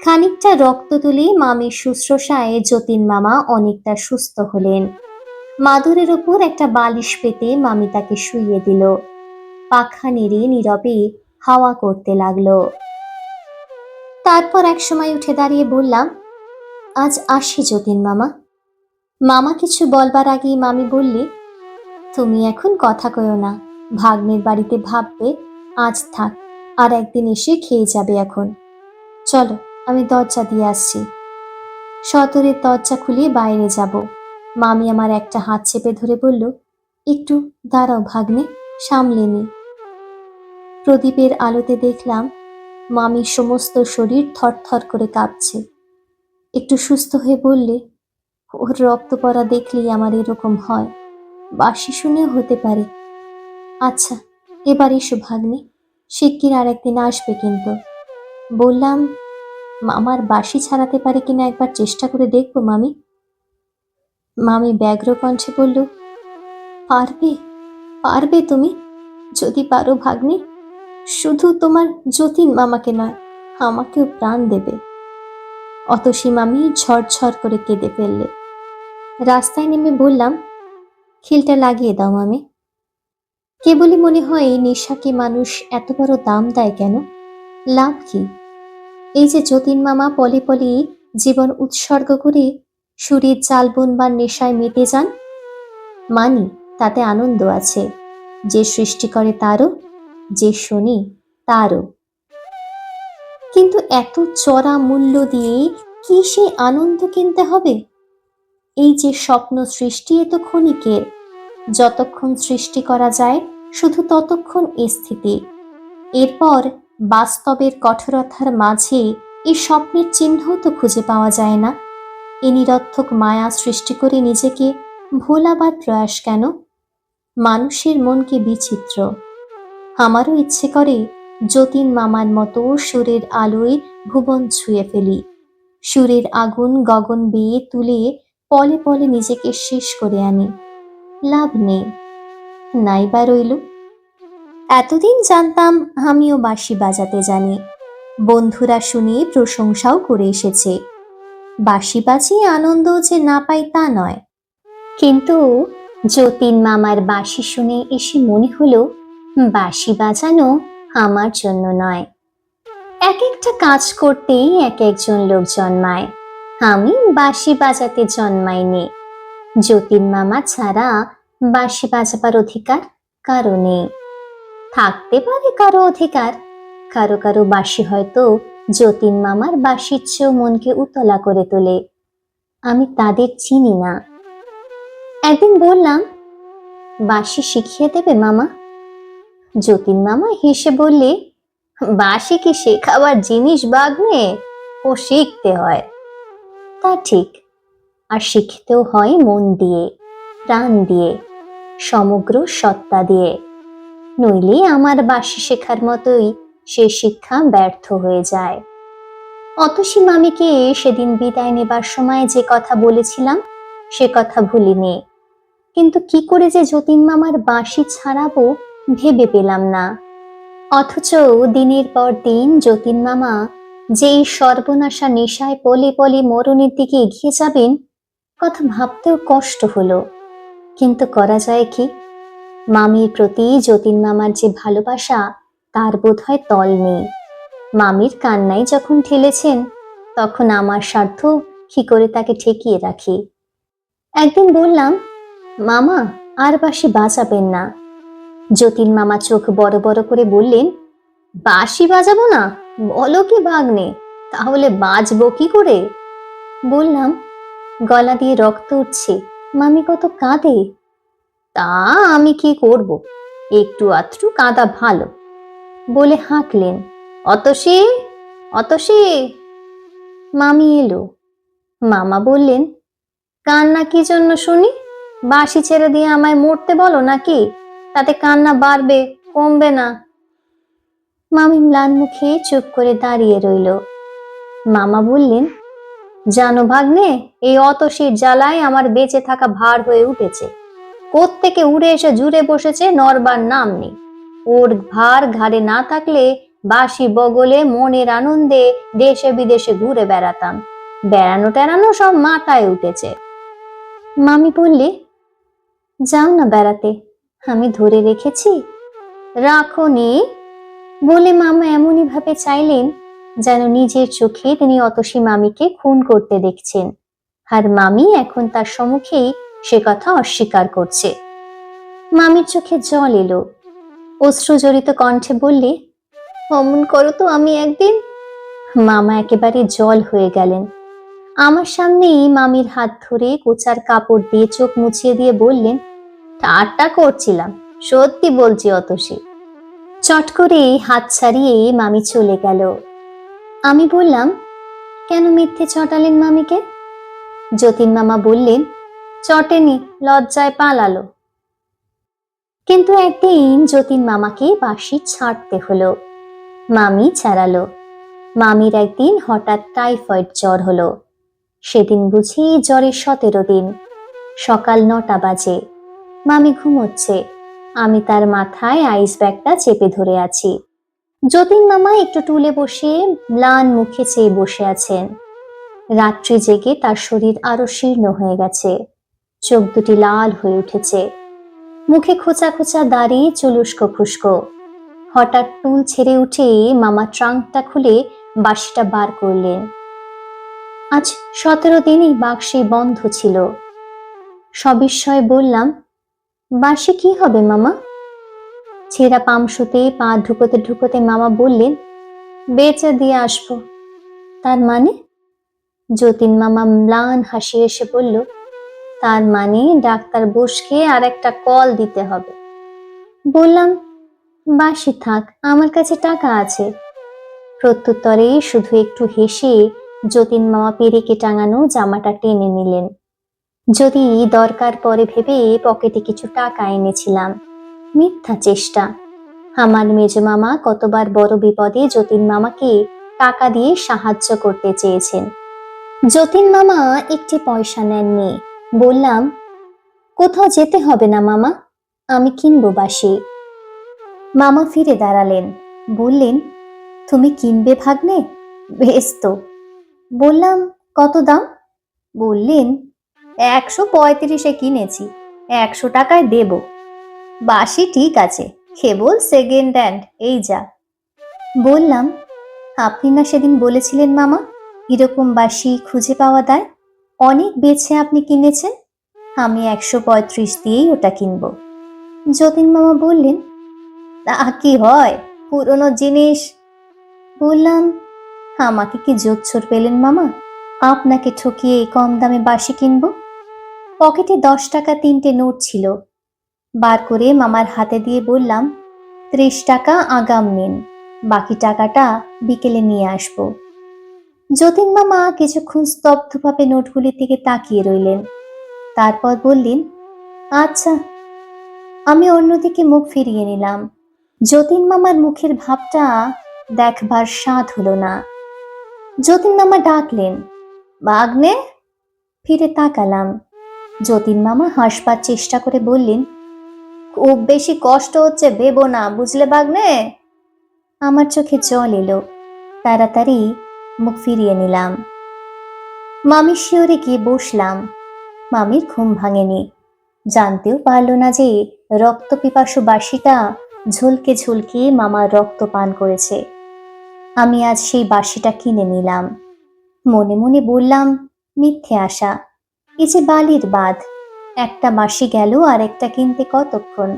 Speaker 2: খানিকটা রক্ত তুলে মামির শুশ্রূষায় যতীন মামা অনেকটা সুস্থ হলেন। মাদুরের উপর একটা বালিশ পেতে মামি তাকে শুইয়ে দিল, পাখা নেড়ে নীরবে হাওয়া করতে লাগলো। তারপর এক সময় উঠে দাঁড়িয়ে বললাম, আজ আসি যতীন মামা। মামা কিছু বলবার আগেই মামি বললে, তুমি এখন কথা কয়ো না, ভাগ্নের বাড়িতে ভাববে, আজ থাক, আর একদিন এসে খেয়ে যাবে। এখন চলো, আমি দরজা দিয়ে আসছি। সদরের দরজা খুলে বাইরে যাব। মামি আমার একটা হাত চেপে ধরে বলল, একটু দাঁড়াও ভাগ্নে, সামলে নি। প্রদীপের আলোতে দেখলাম মামির সমস্ত শরীর থরথর করে কাঁপছে। একটু সুস্থ হয়ে বললে, ওর রক্ত পড়া দেখলেই আমার এরকম হয়, বাঁশি শুনেও হতে পারে। আচ্ছা, এবার এসো ভাগ্নে, শিগগির আর একদিন আসবে কিন্তু। বললাম, মামার বাঁশি ছাড়াতে পারে কিনা একবার চেষ্টা করে দেখবো মামি। মামি ব্যগ্র কণ্ঠে বলল, পারবে, পারবে তুমি, যদি পারো ভাগ্নে। শুধু তোমার যতীন মামাকে নয়, আমাকেও প্রাণ দেবে। অতসী মামি ঝরঝর করে কেঁদে ফেললে। রাস্তায় নেমে বললাম, খিলটা লাগিয়ে দাও মামি। কেবলই মনে হয় এই নেশাকে মানুষ এত বড় দাম দেয় কেন? লাভ কি? এই যে যতীন মামা পলে পলে জীবন উৎসর্গ করে সুরের জাল বুনবার নেশায় মেতে যান, মানি তাতে আনন্দ আছে, যে সৃষ্টি করে তারও, যে শোনে তারও। কিন্তু এত চড়া মূল্য দিয়ে কি সে আনন্দ কিনতে হবে? এই যে স্বপ্ন সৃষ্টি, এ তো ক্ষণিকের, যতক্ষণ সৃষ্টি করা যায় শুধু ততক্ষণ স্থিতি, এরপর বাস্তবের কঠোরতার মাঝে
Speaker 1: এই স্বপ্নের চিহ্নও তো খুঁজে পাওয়া যায় না। এ নিরর্থক মায়া সৃষ্টি করে নিজেকে ভোলাবার প্রয়াস কেন? মানুষের মন কি বিচিত্র। আমারও ইচ্ছে করে যতীন মামার মতো সুরের আলোয় ভুবন ছুঁয়ে ফেলি, সুরের আগুন গগন বেয়ে তুলে পলে পলে নিজেকে শেষ করে আনি। লাভ নেই, নাইবা রইল। এতদিন জানতাম আমিও বাঁশি বাজাতে জানি, বন্ধুরা শুনে প্রশংসাও করে এসেছে। বাঁশি বাজিয়ে আনন্দ যে না পাই তা নয়, কিন্তু যতীন মামার বাঁশি শুনে এসে মনে হলো বাঁশি বাজানো আমার জন্য নয়। এক একটা কাজ করতেই এক একজন লোক জন্মায়, আমি বাঁশি বাজাতে জন্মাইনি। যতীন মামা ছাড়া বাঁশি বাজাবার অধিকার কারো নেই। থাকতে পারে কারো অধিকার, কারো কারো বাঁশি হয়তো যতীন মামার বাঁশির চেয়েও মনকে উতলা করে তোলে, আমি তাদের চিনি না। একদিন বললাম, বাঁশি শিখিয়ে দেবে মামা? যতীন মামা হেসে বললে, বাঁশি কি শেখাবার জিনিস বাগনে, ও শিখতে হয়। তা ঠিক, আর শিখতেও হয় মন দিয়ে, প্রাণ দিয়ে, সমগ্র সত্তা দিয়ে, নইলে আমার বাঁশি শেখার মতোই সে শিক্ষা ব্যর্থ হয়ে যায়। অতসী মামিকে সেদিন বিদায় নেবার সময় যে কথা বলেছিলাম সে কথা ভুলিনি, কিন্তু কি করে যে যতীন মামার বাঁশি ছাড়াবো ভেবে পেলাম না। অথচ দিনের পর দিন যতীন মামা যে এই সর্বনাশা নেশায় পলে পলে মরণের দিকে এগিয়ে যাবেন, কথা ভাবতেও কষ্ট হলো। কিন্তু করা যায় কি? মামির প্রতি যতীন মামার যে ভালোবাসা তার বোধহয় তল নেই। মামির কান্নাই যখন ঠেলেছেন, তখন আমার স্বার্থ কি করে তাকে ঠেকিয়ে রাখি। একদিন বললাম, মামা আর বাঁশি বাজাবেন না। যতীন মামা চোখ বড় বড় করে বললেন, বাঁশি বাজাবো না বলো কি ভাগ্নে, তাহলে বাজবো কি করে? বললাম, গলা দিয়ে রক্ত উঠছে, মামি কত কাঁদে। তা আমি কি করব, একটু আধটু কাঁদা ভালো, বলে হাঁকলেন, অতসী, অতসী। মামি এলো। মামা বললেন, কান্না কি জন্য শুনি? বাঁশি ছেড়ে দিয়ে আমায় মরতে বলো নাকি? তাতে কান্না বাড়বে, কমবে না। মামি ম্লান মুখে চুপ করে দাঁড়িয়ে রইল। মামা বললেন, জানো ভাগ্নে, এই অতসীর জ্বালায় আমার বেঁচে থাকা ভার হয়ে উঠেছে। কোত্থেকে উড়ে এসে জুড়ে বসেছে, নড়বার নাম নেই। ওর ভার ঘাড়ে না থাকলে বাঁশি বগলে মনের আনন্দে দেশে বিদেশে ঘুরে বেড়াতাম, বেড়ানো টেড়ানো সব মাথায় উঠেছে। মামি বললে, যাও না বেড়াতে, আমি ধরে রেখেছি। রাখো নি, বলে মামা এমনই ভাবে চাইলেন যেন নিজের চোখে তিনি অতসী মামিকে খুন করতে দেখছেন, আর মামি এখন তার সম্মুখেই সে কথা অস্বীকার করছে। মামির চোখে জল এলো, অশ্রুজড়িত কণ্ঠে বললে, অমন করো তো আমি একদিন। মামা একেবারে জল হয়ে গেলেন। আমার সামনেই মামির হাত ধরে কোচার কাপড় দিয়ে চোখ মুছিয়ে দিয়ে বললেন, ঠাট্টা করছিলাম, সত্যি বলছি অতসী। চট করে হাত ছাড়িয়ে মামি চলে গেল। আমি বললাম, কেন মিথ্যে চটালেন মামিকে? যতীন মামা বললেন, চটেনি, লজ্জায় পালালো। কিন্তু একদিন যতীন মামাকে বাঁশি ছাড়তে হলো। মামি ছাড়ালো। মামির একদিন হঠাৎ টাইফয়েড জ্বর হলো। সেদিন বুঝি জ্বরের 17 দিন। সকাল 9টা বাজে। মামি ঘুমোচ্ছে, আমি তার মাথায় আইস ব্যাগটা চেপে ধরে আছি। যতীন মামা একটু টুলে বসে ম্লান মুখে চেয়ে বসে আছেন। রাত্রি জেগে তার শরীর আরো শীর্ণ হয়ে গেছে, চোখ দুটি লাল হয়ে উঠেছে, মুখে খোঁচা খোঁচা দাড়ি, চুল উস্কো খুস্কো। হঠাৎ টুল ছেড়ে উঠে মামা ট্রাঙ্কটা খুলে বাঁশিটা বার করলেন। আজ 17 দিনই বাক্সে বন্ধ ছিল। সবিস্ময়ে বললাম, বাঁশি কি হবে মামা? ছেঁড়া পামসুতে পা ঢুকোতে ঢুকোতে মামা বললেন, বেচে দিয়ে আসবো। তার মানে? যতীন মামা ম্লান হাসি এসে বলল, তার মানে ডাক্তার বসকে আর একটা কল দিতে হবে। বললাম, বাঁশি থাক, আমার কাছে টাকা আছে। প্রত্যুত্তরে শুধু একটু হেসে যতীন মামা পেরেকে টাঙানো জামাটা টেনে নিলেন। যদি দরকার পড়ে ভেবে পকেটে কিছু টাকা এনেছিলাম। মিথ্যা চেষ্টা। আমার মেজো মামা কতবার বড় বিপদে যতীন মামাকে টাকা দিয়ে সাহায্য করতে চেয়েছেন। যতীন মামা একটি পয়সা নেননি। বললাম, কোথাও যেতে হবে না মামা, আমি কিনবো বাঁশি। মামা ফিরে দাঁড়ালেন, বললেন, তুমি কিনবে ভাগ্নে? বেশ তো। বললাম, কত দাম? বললেন, 135-এ কিনেছি, 100 টাকায় দেব। বাঁশি ঠিক আছে, কেবল সেকেন্ড হ্যান্ড, এই যা। বললাম, আপনি না সেদিন বলেছিলেন মামা, এরকম বাঁশি খুঁজে পাওয়া দায়, অনেক বেছে আপনি কিনেছেন, আমি 135 দিয়েই ওটা কিনবো। যতীন মামা বললেন, তা কি হয়, পুরনো জিনিস। বললাম, আমাকে কি জোচ্ছর পেলেন মামা, আপনাকে ঠকিয়ে কম দামে বাঁশি কিনবো? পকেটে 10 টাকা 3টে নোট ছিল, বার করে মামার হাতে দিয়ে বললাম, 30 টাকা আগাম নিন, বাকি টাকাটা বিকেলে নিয়ে আসবো। যতীন মামা কিছুক্ষণ স্তব্ধভাবে নোটগুলির দিকে তাকিয়ে রইলেন, তারপর বললেন, আচ্ছা। আমি অন্যদিকে মুখ ফিরিয়ে নিলাম। যতীন মামার মুখের ভাবটা দেখবার স্বাদ হলো না। যতীন মামা ডাকলেন, ভাগ্নে। ফিরে তাকালাম। যতীন মামা হাসবার চেষ্টা করে বললেন, খুব বেশি কষ্ট হচ্ছে ভেবো না, বুঝলে ভাগ্নে? আমার চোখে জল এলো, তাড়াতাড়ি মুখ ফিরিয়ে নিলাম। মামির শিয়রে গিয়ে বসলাম। মামির ঘুম ভাঙেনি, জানতেও পারল না যে রক্ত পিপাসু বাঁশিটা ঝলকে ঝলকে মামার রক্ত পান করেছে। আমি আজ সেই বাঁশিটা কিনে নিলাম। মনে মনে বললাম, মিথ্যে আশা, এ যে বালির বাঁধ, একটা বাঁশি গেল আর একটা কিনতে কতক্ষণ।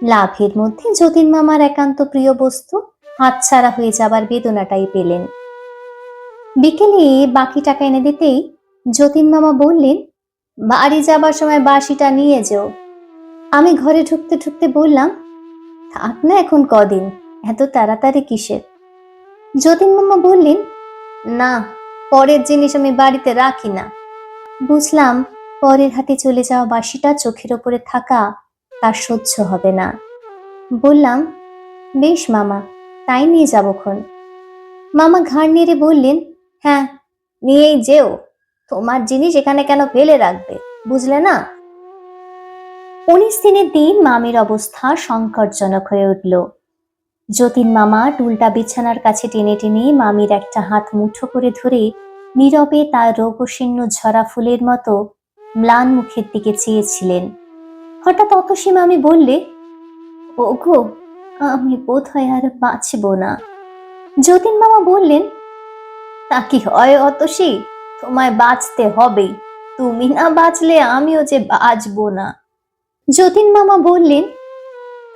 Speaker 1: লাভের মধ্যে যতীন মামার একান্ত প্রিয় বস্তু হাতছাড়া হয়ে যাবার বেদনাটাই পেলেন। বিকেলে বাকি টাকা এনে দিতেই যতীন মামা বললেন, বাড়ি যাবার সময় বাঁশিটা নিয়ে যেও। আমি ঘরে ঢুকতে ঢুকতে বললাম, থাক না এখন কদিন, এত তাড়াতাড়ি কিসের? যতীন মামা বললেন, না, পরের জিনিস আমি বাড়িতে রাখি না। বুঝলাম পরের হাতে চলে যাওয়া বাঁশিটা চোখের ওপরে থাকা তার সহ্য হবে না। বললাম, বেশ মামা, তাই নিয়ে যাবক্ষণ। মামা ঘাড় নেড়ে বললেন, হ্যাঁ, নিয়েই যেও, তোমার জিনিস এখানে কেন ফেলে রাখবে, বুঝলে না? 19 দিনের দিন মামির অবস্থা সংকটজনক হয়ে উঠল। যতীন মামা টুলটা বিছানার কাছে টেনে টেনে মামির একটা হাত মুঠো করে ধরে নীরবে তার রোগশীর্ণ ঝরা ফুলের মতো ম্লান মুখের দিকে চেয়েছিলেন। হঠাৎ অতসী মামি বললে, ওগো, আমি বোধহয় আর বাঁচব না। যতীন মামা বললেন, তা কি হয় অতসী, তোমায় বাঁচতে হবে, তুমি না বাঁচলে আমিও যে বাঁচবো না। যতীন মামা বললেন,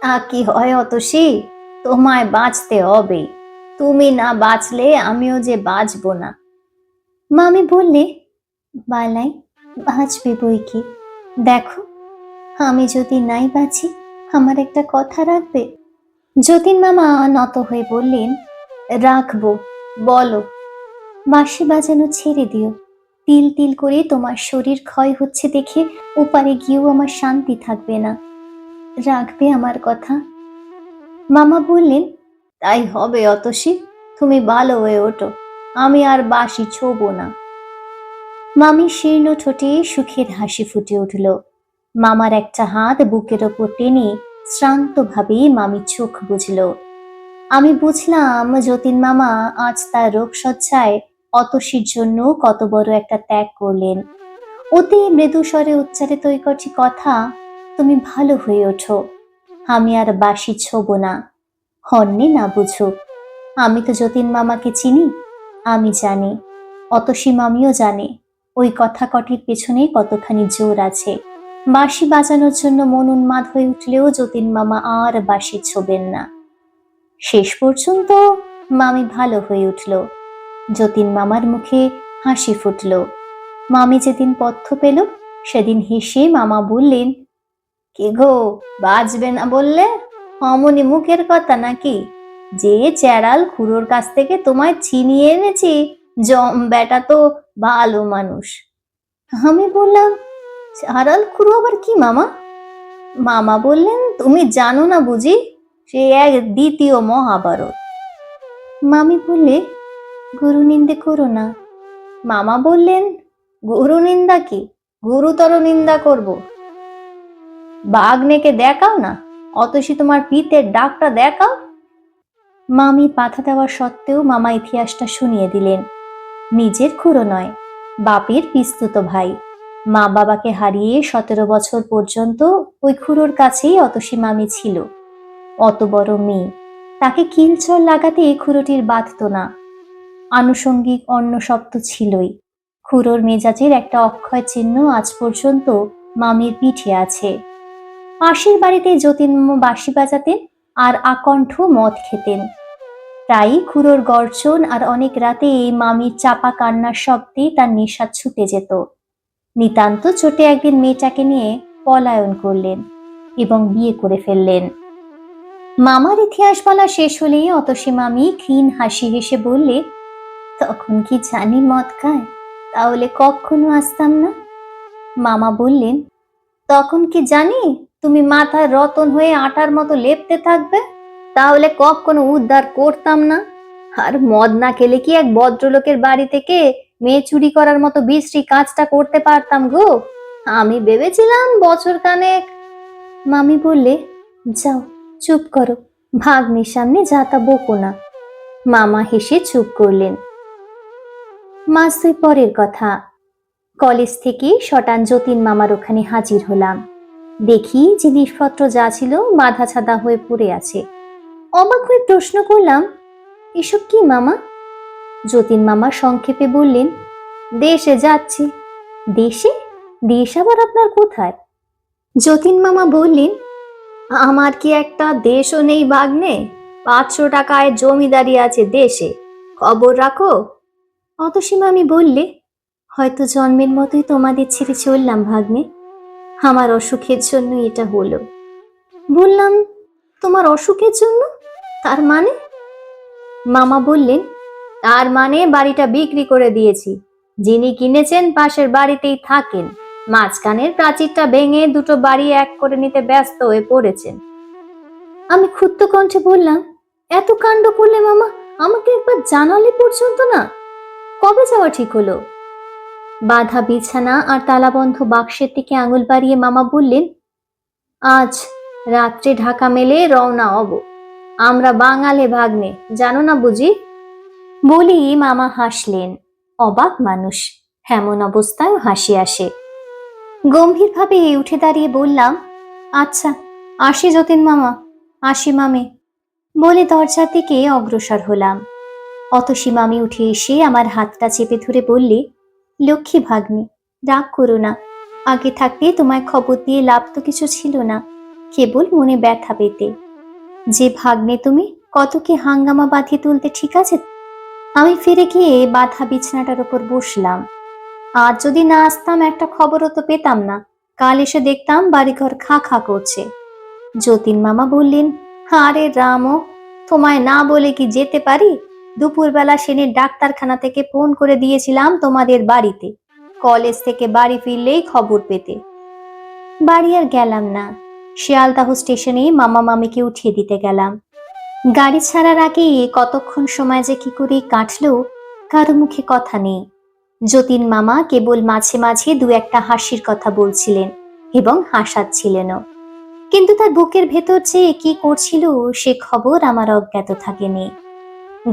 Speaker 1: তা কি হয় অতসী, তোমায় বাঁচতে হবে, তুমি না বাঁচলে আমিও যে বাঁচবো না। মামি বললে, বালাই, বাঁচবে বই কি, দেখো, আমি যদি নাই বাঁচি আমার একটা কথা রাখবে? যতীন মামা নত হয়ে বললেন, রাখবো, বলো। বাঁশি বাজানো ছেড়ে দিও, তিল তিল করে তোমার শরীর ক্ষয় হচ্ছে দেখে ওপারে গিয়েও আমার শান্তি থাকবে না, রাখবে আমার কথা? মামা বললেন, তাই হবে অতসী, তুমি ভালো হয়ে ওঠো, আমি আর বাঁশি ছোবো না। মামির শীর্ণ ঠোঁটে সুখের হাসি ফুটে উঠল। মামার একটা হাত বুকের ওপর টেনে শ্রান্তভাবে মামি চোখ বুঝল। আমি বুঝলাম যতীন মামা আজ তার রোগশয্যায় অতসীর জন্য কত বড় একটা ত্যাগ করলেন। অতি মৃদু স্বরে উচ্চারিত ওই কটি কথা, তুমি ভালো হয়ে ওঠো, আমি আর বাঁশি ছোবো না, হন্যে না বুঝুক, আমি তো যতীন মামাকে চিনি, আমি জানি, অতসী মামিও জানে ওই কথা কটির পেছনে কতখানি জোর আছে। বাঁশি বাজানোর জন্য মন উন্মাদ হয়ে উঠলেও যতীন মামা আর বাঁশি ছোবেন না। শেষ পর্যন্ত মামি ভালো হয়ে উঠল। যতীন মামার মুখে হাসি ফুটল। মামি যেদিন পথ্য পেল সেদিন হেসে মামা বললেন, কি গো, বাঁচবে না বললে, অমনি মুখের কথা নাকি? যে চেরাল খুড়োর কাছ থেকে তোমায় ছিনিয়ে এনেছি, জম বেটা তো ভালো মানুষ। আমি বললাম, চেরাল খুড়ো আবার কি মামা? মামা বললেন, তুমি জানো না বুঝি, সে এক দ্বিতীয় মহাভারত। মামি বললে, গুরু নিন্দে করো না। মামা বললেন, গুরু নিন্দা কি, গুরুতর নিন্দা করব? বাগ্নেকে দেখাও না, অতসী তোমার পিতের ডাকটা দেখাও। মামি বাধা দেওয়া সত্ত্বেও মামা ইতিহাসটা শুনিয়ে দিলেন। নিজের খুড়ো নয়, বাপের পিস্তুত ভাই। মা বাবাকে হারিয়ে 17 বছর পর্যন্ত ওই খুড়োর কাছেই অতসী মামি ছিল। অত বড় মেয়ে, তাকে কিলচর লাগাতে খুড়োটির বাধত না। আনুষঙ্গিক অন্য সব তো ছিলই। খুড়োর মেজাজের একটা অক্ষয় চিহ্ন আজ পর্যন্ত মামির পিঠে আছে। পাশের বাড়িতে যতীন বাঁশি বাজাতেন আর আকণ্ঠ মদ খেতেন। প্রায়ই খুড়োর গর্জন আর অনেক রাতে মামির চাপা কান্নার শব্দে তার নেশা ছুটে যেত। নিতান্ত চোটে একদিন মেয়েটাকে নিয়ে পলায়ন করলেন এবং বিয়ে করে ফেললেন। মামার ইতিহাস বলা শেষ হলেই অতসী মামি ক্ষীণ হাসি হেসে বললে, তখন কি জানি মদ খায়, তাহলে কখনো আসতাম না। মামা বললেন, তখন কি জানি তুমি মাথায় রতন হয়ে আটার মতো লেপতে থাকবে, তাহলে কখনো উদ্ধার করতাম না। আর মদ না খেলে কি এক ভদ্রলোকের বাড়ি থেকে মেয়ে চুরি করার মতো বিশ্রী কাজটা করতে পারতাম গো? আমি ভেবেছিলাম বছর খানেক। মামি বললে, যাও চুপ করো, ভাগ্নির সামনে যা তা বকো না। মামা হেসে চুপ করলেন। মাস 2 পরের কথা। কলেজ থেকে শটান যতীন মামার ওখানে হাজির হলাম। দেখি জিনিসপত্র যা ছিল বাঁধা ছাদা হয়ে পড়ে আছে। অবাক হয়ে প্রশ্ন করলাম, এসব কি মামা? যতীন মামা সংক্ষেপে বললেন, দেশে যাচ্ছি। দেশে? দেশ আবার আপনার কোথায়? যতীন মামা বললেন, আমার কি একটা দেশও নেই ভাগ্নে, 500 টাকায় জমিদারি আছে দেশে, খবর রাখো। অতসী মামি বললে, হয়তো জন্মের মতোই তোমাদের ছেড়ে চললাম ভাগ্নে, আমার অসুখের জন্য এটা হলো। বললাম, তোমার অসুখের জন্য? তার মানে? মামা বললেন, তার মানে বাড়িটা বিক্রি করে দিয়েছি। যিনি কিনেছেন পাশের বাড়িতেই থাকেন, মাঝখানের প্রাচীরটা ভেঙে দুটো বাড়ি এক করে নিতে ব্যস্ত হয়ে পড়েছেন। আমি ক্ষুব্ধ কণ্ঠে বললাম, এত কাণ্ড করলে মামা, আমাকে একবার জানালে পর্যন্ত না। কবে যাওয়া ঠিক হলো? বাঁধা বিছানা আর তালাবন্ধ বাক্সের দিকে আঙুল বাড়িয়ে মামা বললেন, আজ রাত্রে ঢাকা মেলে রওনা হব। আমরা বাঙালি ভাগ্নে, জানো না বুঝি? বলি মামা হাসলেন। অবাক মানুষ, এমন অবস্থায় হাসি আসে। গম্ভীরভাবে উঠে দাঁড়িয়ে বললাম, আচ্ছা আসি যতীন মামা, আসি মামি, বলে দরজার দিকে অগ্রসর হলাম। অতসী মামি উঠে এসে আমার হাতটা চেপে ধরে বললে, লক্ষ্মী ভাগ্নে, রাগ করো না। আগে থাকতে তোমায় খবর দিয়ে লাভ তো কিছু ছিল না, কেবল মনে ব্যথা পেতে। যে ভাগ্নে তুমি, কত কি হাঙ্গামা বাঁধিয়ে তুলতে, ঠিক আছে? আমি ফিরে গিয়ে বাঁধা বিছানাটার উপর বসলাম। আজ যদি না আসতাম একটা খবরও তো পেতাম না। কাল এসে দেখতাম বাড়িঘর খা খা করছে। যতীন মামা বললেন, আরে রামও, তোমায় না বলে কি যেতে পারি? দুপুরবেলা সেনের ডাক্তারখানা থেকে ফোন করে দিয়েছিলাম তোমাদের বাড়িতে, কলেজ থেকে বাড়ি ফিরলেই খবর পেতে। বাড়ি আর গেলাম না। শিয়ালদাহ স্টেশনে মামা মামিকে উঠিয়ে দিতে গেলাম। গাড়ি ছাড়ার আগে কতক্ষণ সময় যে কি করে কাটলো, কারো মুখে কথা নেই। যতীন মামা কেবল মাঝে মাঝে দু একটা হাসির কথা বলছিলেন এবং হাসাচ্ছিলেনও, কিন্তু তার বুকের ভেতর যে কি করছিল সে খবর আমার অজ্ঞাত থাকেনি।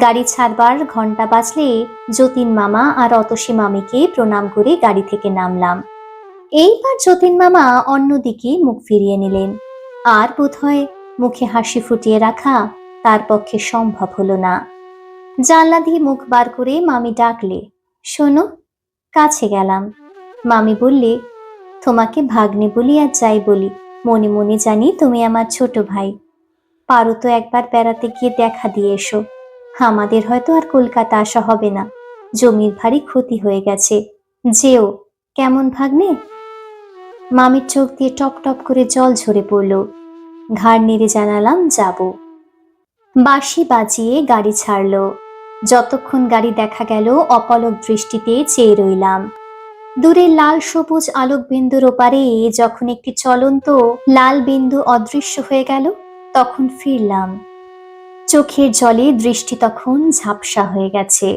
Speaker 1: গাড়ি ছাড়বার ঘন্টা বাজলে যতীন মামা আর অতসী মামিকে প্রণাম করে গাড়ি থেকে নামলাম। এইবার যতীন মামা অন্যদিকে মুখ ফিরিয়ে নিলেন, আর বোধহয় মুখে হাসি ফুটিয়ে রাখা তার পক্ষে সম্ভব হলো না। জানলা দিয়ে মুখ বার করে মামি ডাকলে, শোনো। কাছে গেলাম। মামি বললে, তোমাকে ভাগ্নে বলি আর যাই বলি, মনে মনে জানি তুমি আমার ছোট ভাই। পারো তো একবার বেড়াতে গিয়ে দেখা দিয়ে এসো। আমাদের হয়তো আর কলকাতা আসা হবে না, জমির ভারী ক্ষতি হয়ে গেছে, যেও কেমন ভাগ্নে? মামির চোখ দিয়ে টপ টপ করে জল ঝরে পড়ল। ঘাড় নেড়ে জানালাম, যাব। বাঁশি বাজিয়ে গাড়ি ছাড়ল। যতক্ষণ গাড়ি দেখা গেল অপলক দৃষ্টিতে চেয়ে রইলাম। দূরের লাল সবুজ আলোক বিন্দুর ওপারে যখন একটি চলন্ত লাল বিন্দু অদৃশ্য হয়ে গেল, তখন ফিরলাম। চোখের জলে দৃষ্টি তখন ঝাপসা হয়ে গেছে।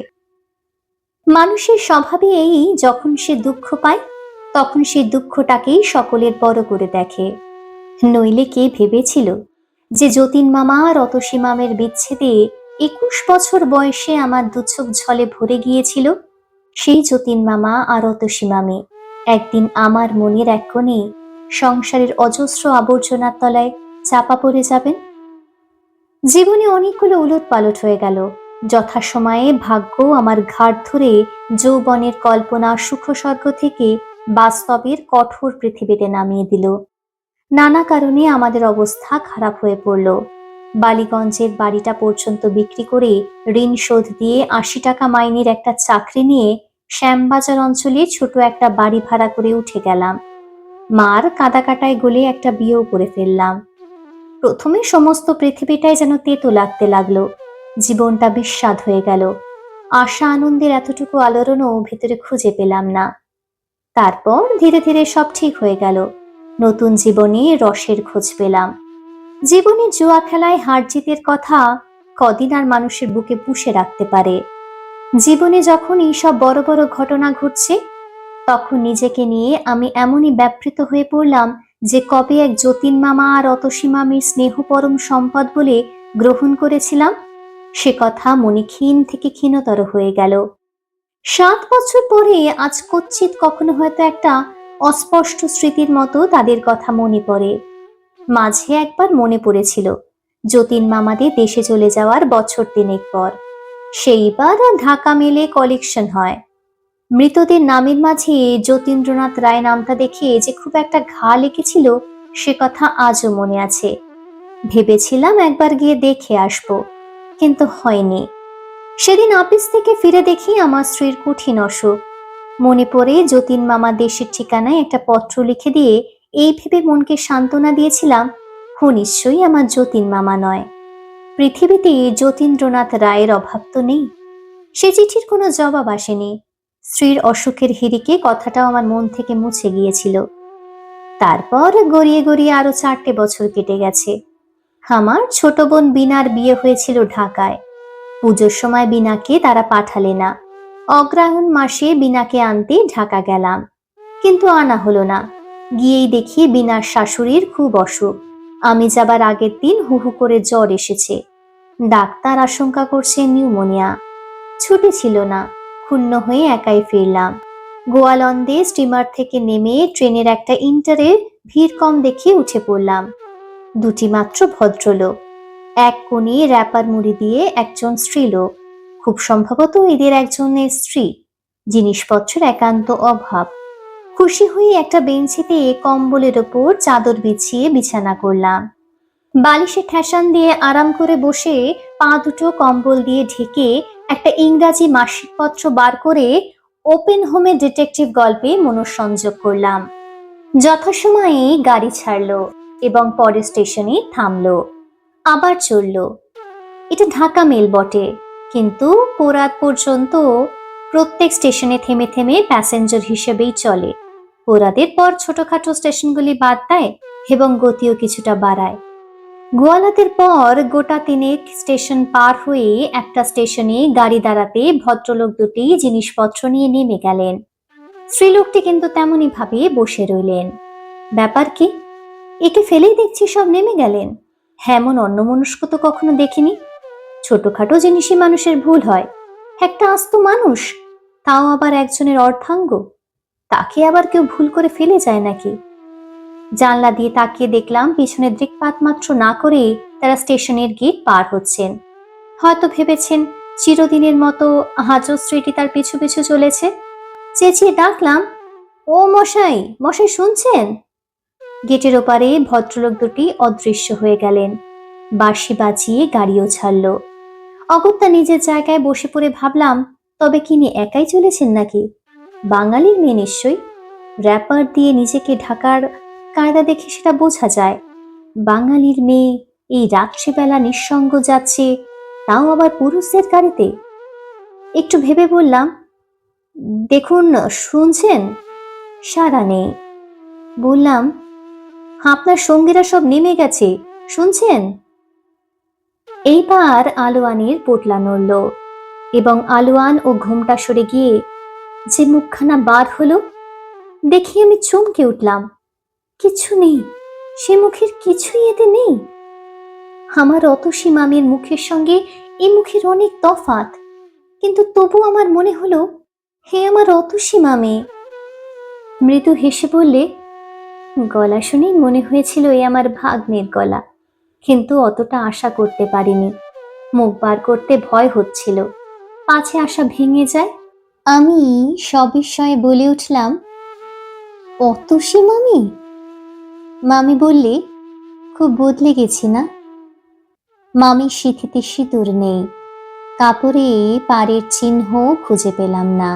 Speaker 1: মানুষের স্বভাবে এই, যখন সে দুঃখ পায় তখন সে দুঃখটাকেই সকলের বড় করে দেখে। নইলে কে ভেবেছিল যে যতীন মামা আর অতসী মামের বিচ্ছেদে 21 বছর বয়সে আমার দুচোখ ঝলে ভরে গিয়েছিল। সেই যতীন মামা আর অতসী মামি একদিন আমার মনের এক কোণে সংসারের অজস্র আবর্জনার তলায় চাপা পড়ে যাবেন। জীবনে অনেকগুলো উলট পালট হয়ে গেল। যথাসময়ে ভাগ্য আমার ঘাট ধরে যৌবনের কল্পনা সুখস্বর্গ থেকে বাস্তবের কঠোর পৃথিবীতে নামিয়ে দিল। নানা কারণে আমাদের অবস্থা খারাপ হয়ে পড়ল। বালিগঞ্জের বাড়িটা পর্যন্ত বিক্রি করে ঋণ শোধ দিয়ে 80 টাকা মাইনের একটা চাকরি নিয়ে শ্যামবাজার অঞ্চলে ছোট একটা বাড়ি ভাড়া করে উঠে গেলাম। মার কাদাকাটায় গলে একটা বিয়েও করে ফেললাম। প্রথমে সমস্ত পৃথিবীটাই যেন তেতো লাগতে লাগলো। জীবনটা বিস্বাদ হয়ে গেল। আশা আনন্দের এতটুকু আলোড়নও ভেতরে খুঁজে পেলাম না। তারপর ধীরে ধীরে সব ঠিক হয়ে গেল। নতুন জীবনে রসের খোঁজ পেলাম। জীবনে জুয়া খেলায় হার জিতের কথা কদিন আর মানুষের বুকে পুষে রাখতে পারে। জীবনে যখন এইসব বড় বড় ঘটনা ঘটছে, তখন নিজেকে নিয়ে আমি এমনই ব্যাপৃত হয়ে পড়লাম যে কবে এক যতীন মামা আর অতসী মামির স্নেহ পরম সম্পদ বলে গ্রহণ করেছিলাম, সে কথা মনে ক্ষীণ থেকে ক্ষীণতর হয়ে গেল। 7 বছর পরে আজ কচ্ছিৎ কখনো হয়তো একটা অস্পষ্ট স্মৃতির মতো তাদের কথা মনে পড়ে। মাঝে একবার মনে পড়েছিল যতীন মামাদের দেশে চলে যাওয়ার বছর 3 পর। সেইবার ঢাকা মেলে কালেকশন হয়। মৃতদের নামের মাঝে যতীন্দ্রনাথ রায় নামটা দেখে যে খুব একটা ঘা লেগেছিল, সে কথা আজও মনে আছে। ভেবেছিলাম একবার গিয়ে দেখে আসব, কিন্তু হয়নি। সেদিন অফিস থেকে ফিরে দেখি আমার স্ত্রীর কঠিন অসুখ। মনে পড়ে যতীন মামা দেশের ঠিকানায় একটা পত্র লিখে দিয়ে এই ভেবে মনকে সান্ত্বনা দিয়েছিলাম, ও নিশ্চয়ই আমার যতীন মামা নয়। পৃথিবীতে যতীন্দ্রনাথ রায়ের অভাব তো নেই। সে চিঠির কোনো জবাব আসেনি। স্ত্রীর অসুখের হিড়িকে কথাটাও আমার মন থেকে মুছে গিয়েছিল। তারপর গড়িয়ে গড়িয়ে আরো 4টে বছর কেটে গেছে। আমার ছোট বোন বিনার বিয়ে হয়েছিল ঢাকায়। পুজোর সময় বিনাকে তারা পাঠালে না। অগ্রহায়ণ মাসে বিনাকে আনতে ঢাকা গেলাম, কিন্তু আনা হলো না। গিয়েই দেখি বিনার শাশুড়ির খুব অসুখ। আমি যাবার আগের দিন হু হু করে জ্বর এসেছে। ডাক্তার আশঙ্কা করছে নিউমোনিয়া। ছুটি ছিল না, ক্ষুণ্ণ হয়ে একাই ফিরলাম। গোয়ালন্দে স্টিমার থেকে নেমে ট্রেনের একটা ইন্টারে ভিড় কম দেখে উঠে পড়লাম। দুটি মাত্র ভদ্রলোক, এক কোণে র্যাপার মুড়ি দিয়ে একজন স্ত্রীলোক, খুব সম্ভবত এদের একজনের স্ত্রী। জিনিসপত্রের একান্ত অভাব। খুশি হয়ে একটা বেঞ্চিতে কম্বলের ওপর চাদর বিছিয়ে বিছানা করলাম। বালিশে ঠেসান দিয়ে আরাম করে বসে পা দুটো কম্বল দিয়ে ঢেকে একটা ইংরাজি মাসিক পত্র বার করে ওপেন হোমে ডিটেকটিভ গল্পে মনোসংযোগ করলাম। যথাসময়ে গাড়ি ছাড়লো এবং পরের স্টেশনে থামলো। আবার চলল। এটা ঢাকা মেল বটে, কিন্তু পোরাত পর্যন্ত প্রত্যেক স্টেশনে থেমে থেমে প্যাসেঞ্জার হিসেবেই চলে। পোরাদের পর ছোটখাটো স্টেশনগুলি বাদ দেয় এবং গতিও কিছুটা বাড়ায়। গোয়ালাতের পর গোটা 3 স্টেশন পার হয়ে একটা স্টেশনে গাড়ি দাঁড়াতে ভদ্রলোক দুটি জিনিসপত্র নিয়ে নেমে গেলেন। স্ত্রীলোকটি কিন্তু তেমনই ভাবে বসে রইলেন। ব্যাপার কি? একে ফেলেই দেখছি সব নেমে গেলেন। এমন অন্যমনস্ক তো কখনো দেখিনি। ছোটখাটো জিনিসই মানুষের ভুল হয়, একটা আস্ত মানুষ, তাও আবার একজনের অর্ধাঙ্গ, তাকে আবার কেউ ভুল করে ফেলে যায় নাকি? জানলা দিয়ে তাকিয়ে দেখলাম পিছনে দৃকপাত মাত্র না করে তারা স্টেশনের গেট পার হচ্ছেন। হয়তো ভেবেছেন চিরদিনের মতো আজও স্ত্রীটি তার পিছু পিছু চলেছে। চেঁচিয়ে ডাকলাম, ও মশাই, মশাই শুনছেন? গেটের ওপারে ভদ্রলোক দুটি অদৃশ্য হয়ে গেলেন। বাঁশি বাজিয়ে গাড়িও ছাড়ল। অগত্যা নিজের জায়গায় বসে পড়ে ভাবলাম, তবে কিনি একাই চলেছেন নাকি? বাঙালির মেয়ে নিশ্চয়ই। র্যাপার দিয়ে নিজেকে ঢাকার কায়দা দেখে সেটা বোঝা যায়। বাঙালির মেয়ে এই রাত্রিবেলা নিঃসঙ্গ যাচ্ছে, তাও আবার পুরুষদের গাড়িতে। একটু ভেবে বললাম, দেখুন, শুনছেন? সাড়া নেই। বললাম, আপনার সঙ্গীরা সব নেমে গেছে, শুনছেন? এইবার আলোয়ানের পোটলা নড়ল এবং আলোয়ান ও ঘুমটা সরে গিয়ে যে মুখখানা বার হলো, দেখি আমি চমকে উঠলাম। কিছু নেই, সে মুখের কিছুই এতে নেই। আমার অতসী মামির মুখের সঙ্গে এই মুখের অনেক তফাৎ, কিন্তু তবু আমার মনে হলো, হে আমার অতসী মামি। মৃদু হেসে বললে, গলা শুনেই মনে হয়েছিল এ আমার ভাগ্নের গলা, কিন্তু অতটা আশা করতে পারিনি। মুখ বার করতে ভয় হচ্ছিল, পাছে আশা ভেঙে যায়। আমি সবিস্ময়ে বলে উঠলাম, অতসী মামি? মামি বললে, খুব বদলে গেছি না? মামির সিঁথিতে সিঁদুর নেই, কাপড়ে পাড়ের চিহ্ন খুঁজে পেলাম না।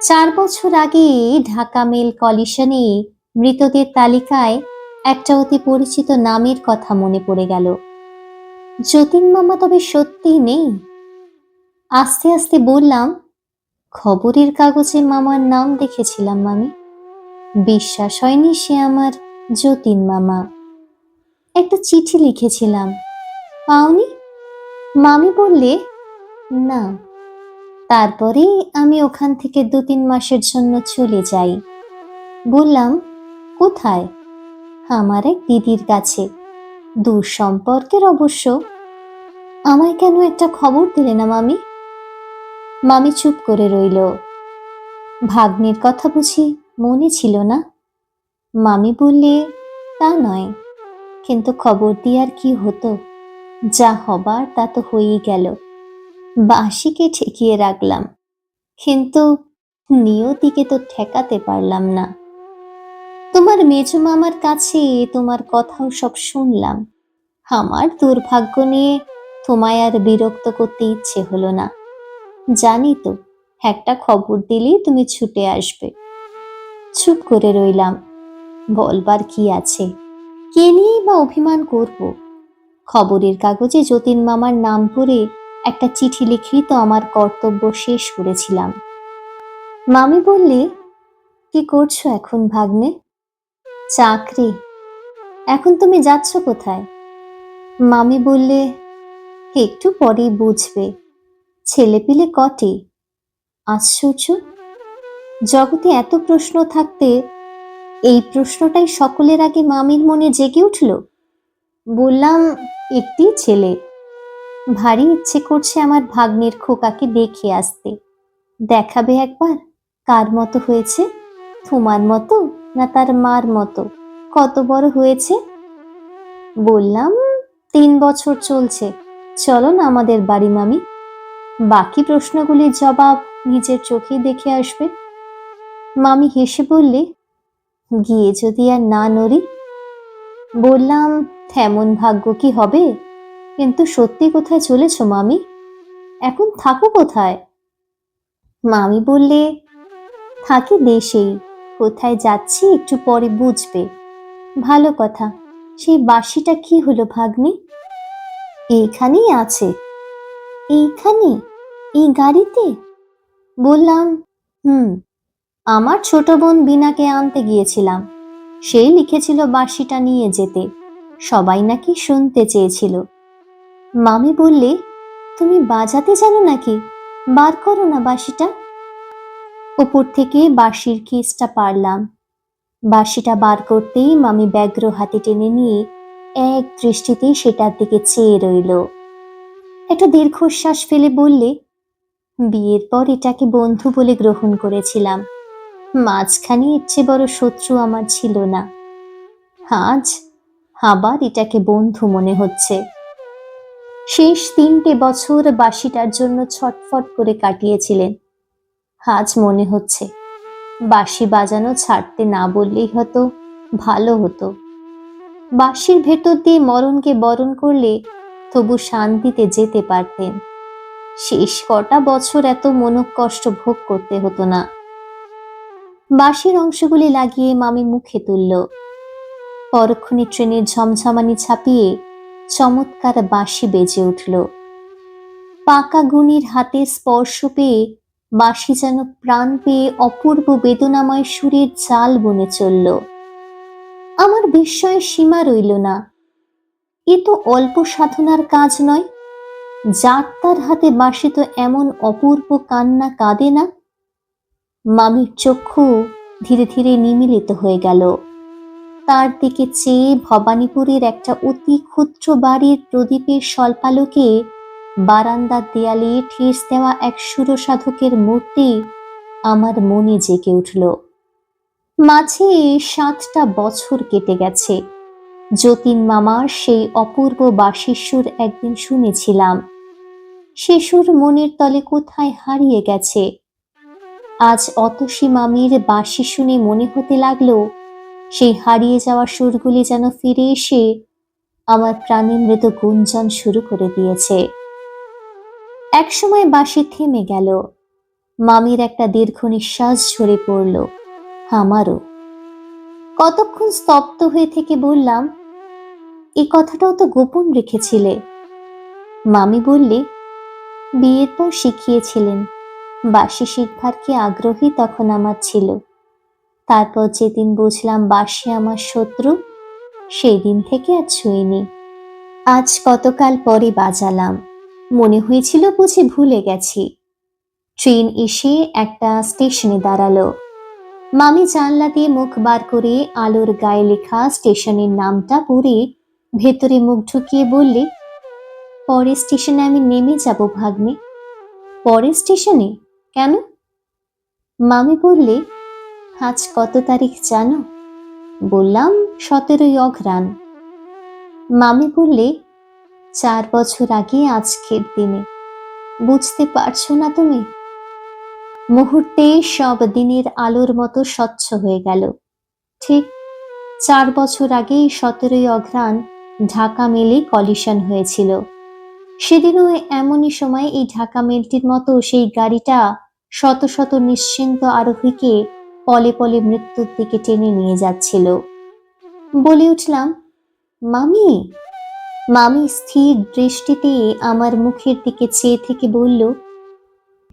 Speaker 1: 4 বছর আগে ঢাকা মেল কলিশনে মৃতদের তালিকায় একটা অতি পরিচিত নামের কথা মনে পড়ে গেল। যতীন মামা তবে সত্যিই নেই? আস্তে আস্তে বললাম, খবরের কাগজে মামার নাম দেখেছিলাম মামি। বিশ্বাস হয়নি সে আমার যতীন মামা। একটা চিঠি লিখেছিলাম, পাওনি? মামি বললে, না। তারপরে আমি ওখান থেকে 2-3 মাসের জন্য চলে যাই। বললাম, কোথায়? আমার এক দিদির কাছে, দূর সম্পর্কের অবশ্য। আমায় কেন একটা খবর দিলে না মামি? মামি চুপ করে রইল। ভাগ্নের কথা বুঝি মনে ছিল না? মামি বললে, তা নয়, কিন্তু খবর দিয়ে আর কি হতো, যা হবার তা তো হয়েই গেল। বাঁশিকে ঠেকিয়ে রাখলাম, কিন্তু নিয়তিকে তো ঠেকাতে পারলাম না। তোমার মেজো মামার কাছে তোমার কথাও সব শুনলাম। আমার দুর্ভাগ্য নিয়ে তোমায় আর বিরক্ত করতে ইচ্ছে হলো না। জানি তো একটা খবর দিলেই তুমি ছুটে আসবে। চুপ করে রইলাম। বলবার কি আছে, কে নিয়েই বা অভিমান করব? খবরের কাগজে যতীন মামার নাম করে একটা চিঠি লিখেই তো আমার কর্তব্য শেষ করেছিলাম। মামি বললে, কি করছো এখন ভাগ্নে? চাকরি। এখন তুমি যাচ্ছ কোথায়? মামি বললে, একটু পরেই বুঝবে। ছেলেপিলে কটে? আশ্চর্য, জগতে এত প্রশ্ন থাকতে এই প্রশ্নটাই সকলের আগে মামির মনে জেগে উঠল। বললাম, একটি ছেলে। ভারী ইচ্ছে করছে আমার ভাগ্নের খোকাকে দেখে আসতে। দেখাবে একবার কার মতো হয়েছে, তোমার মতো না তার মার মতো? কত বড় হয়েছে? বললাম, 3 বছর চলছে। চলো না আমাদের বাড়ি মামি, বাকি প্রশ্নগুলির জবাব নিজের চোখে দেখে আসবে। মামি হেসে বললে, গিয়ে যদি আর না নড়ি? বললাম, তেমন ভাগ্য কি হবে? কিন্তু সত্যি কোথায় চলেছ মামি? এখন থাকো কোথায়? মামি বললে, থাকি দেশেই। কোথায় যাচ্ছি একটু পরে বুঝবে। ভালো কথা, সেই বাঁশিটা কি হলো ভাগ্নে? এইখানেই আছে। এইখানে? এই গাড়িতে? বললাম, হুম। আমার ছোট বোন বিনাকে আনতে গিয়েছিলাম, সেই লিখেছিল বাঁশিটা নিয়ে যেতে। সবাই নাকি শুনতে চেয়েছিল। মামি বললে, তুমি বাজাতে জানো নাকি? বার করো না বাঁশিটা। উপর থেকে বাঁশির কেসটা পারলাম। বাঁশিটা বার করতেই মামি ব্যগ্র হাতে টেনে নিয়ে এক দৃষ্টিতেই সেটার দিকে চেয়ে রইল। একটা দীর্ঘশ্বাস ফেলে বললে, বিয়ের পর এটাকে বন্ধু বলে গ্রহণ করেছিলাম। মাঝখানে এর চেয়ে বড় শত্রু আমার ছিল না। আজ আবার এটাকে বন্ধু মনে হচ্ছে। শেষ 3টে বছর বাঁশিটার জন্য ছটফট করে কাটিয়েছিলেন। আজ মনে হচ্ছে বাঁশি বাজানো ছাড়তে না বললেই হতো, ভালো হতো। বাঁশির ভেতর দিয়ে মরণকে বরণ করলে তবু শান্তিতে যেতে পারতেন। শেষ কটা বছর এত মনোকষ্ট ভোগ করতে হতো না। বাঁশির অংশগুলি লাগিয়ে মামি মুখে তুলল। পরক্ষণে ট্রেনের ঝমঝমানি ছাপিয়ে চমৎকার বাঁশি বেজে উঠল। পাকা গুণীর হাতে স্পর্শ পেয়ে বাঁশি যেন প্রাণ পেয়ে অপূর্ব বেদনাময় সুরের জাল বুনে চলল। আমার বিস্ময়ের সীমা রইল না। এ তো অল্প সাধনার কাজ নয়। যার তার হাতে বাঁশি তো এমন অপূর্ব কান্না কাঁদে না। মামির চক্ষু ধীরে ধীরে নিমীলিত হয়ে গেল। তার দিকে চেয়ে ভবানীপুরের একটা অতি ক্ষুদ্র বাড়ির প্রদীপের স্বল্পালোকে বারান্দার দেয়ালে ঠেস দেওয়া এক সুরসাধকের মূর্তি আমার মনে জেগে উঠল। মাঝে 7টা বছর কেটে গেছে। যতীন মামার সেই অপূর্ব বাঁশির সুর একদিন শুনেছিলাম। সে সুর মনের তলে কোথায় হারিয়ে গেছে। আজ অতসী মামির বাঁশি শুনে মনে হতে লাগলো সেই হারিয়ে যাওয়া সুরগুলি যেন ফিরে এসে আমার প্রাণে মৃত গুঞ্জন শুরু করে দিয়েছে। একসময় বাঁশি থেমে গেল। মামির একটা দীর্ঘ নিঃশ্বাস ঝরে পড়ল, আমারও। কতক্ষণ স্তব্ধ হয়ে থেকে বললাম, এই কথাটাও তো গোপন রেখেছিলে। মামি বললে, বিয়ের পর শিখিয়েছিলেন, বাঁশি শিখবার কি আগ্রহী তখন আমার ছিল। তারপর যেদিন বুঝলাম বাঁশি আমার শত্রু, সেই দিন থেকে আর ছুঁইনি। আজ কতকাল পরে বাজালাম, মনে হয়েছিল বুঝি ভুলে গেছি। ট্রেন এসে একটা স্টেশনে দাঁড়ালো। মামি জানলা দিয়ে মুখ বার করে আলোর গায়ে লেখা স্টেশনের নামটা পড়ে ভেতরে মুখ ঢুকিয়ে বললে, পরের স্টেশনে আমি নেমে যাব ভাগ্নে। পরের স্টেশনে কেন? মামি বললে, আজ কত তারিখ জানো? বললাম, 17ই অঘ্রাণ। মামি বললে, 4 বছর আগে আজকের দিনে। বুঝতে পারছো না তুমি? মুহূর্তে সব দিনের আলোর মতো স্বচ্ছ হয়ে গেল। ঠিক 4 বছর আগেই 17ই অঘ্রাণ ঢাকা মেলে কলিশন হয়েছিল। সেদিনও এমনই সময় এই ঢাকা মেলটির মতো সেই গাড়িটা শত শত নিশ্চিন্ত আরোহীকে পলে পলে মৃত্যুর দিকে টেনে নিয়ে যাচ্ছিল। বলে উঠলাম, মামি। মামি স্থির দৃষ্টিতে আমার মুখের দিকে চেয়ে থেকে বলল,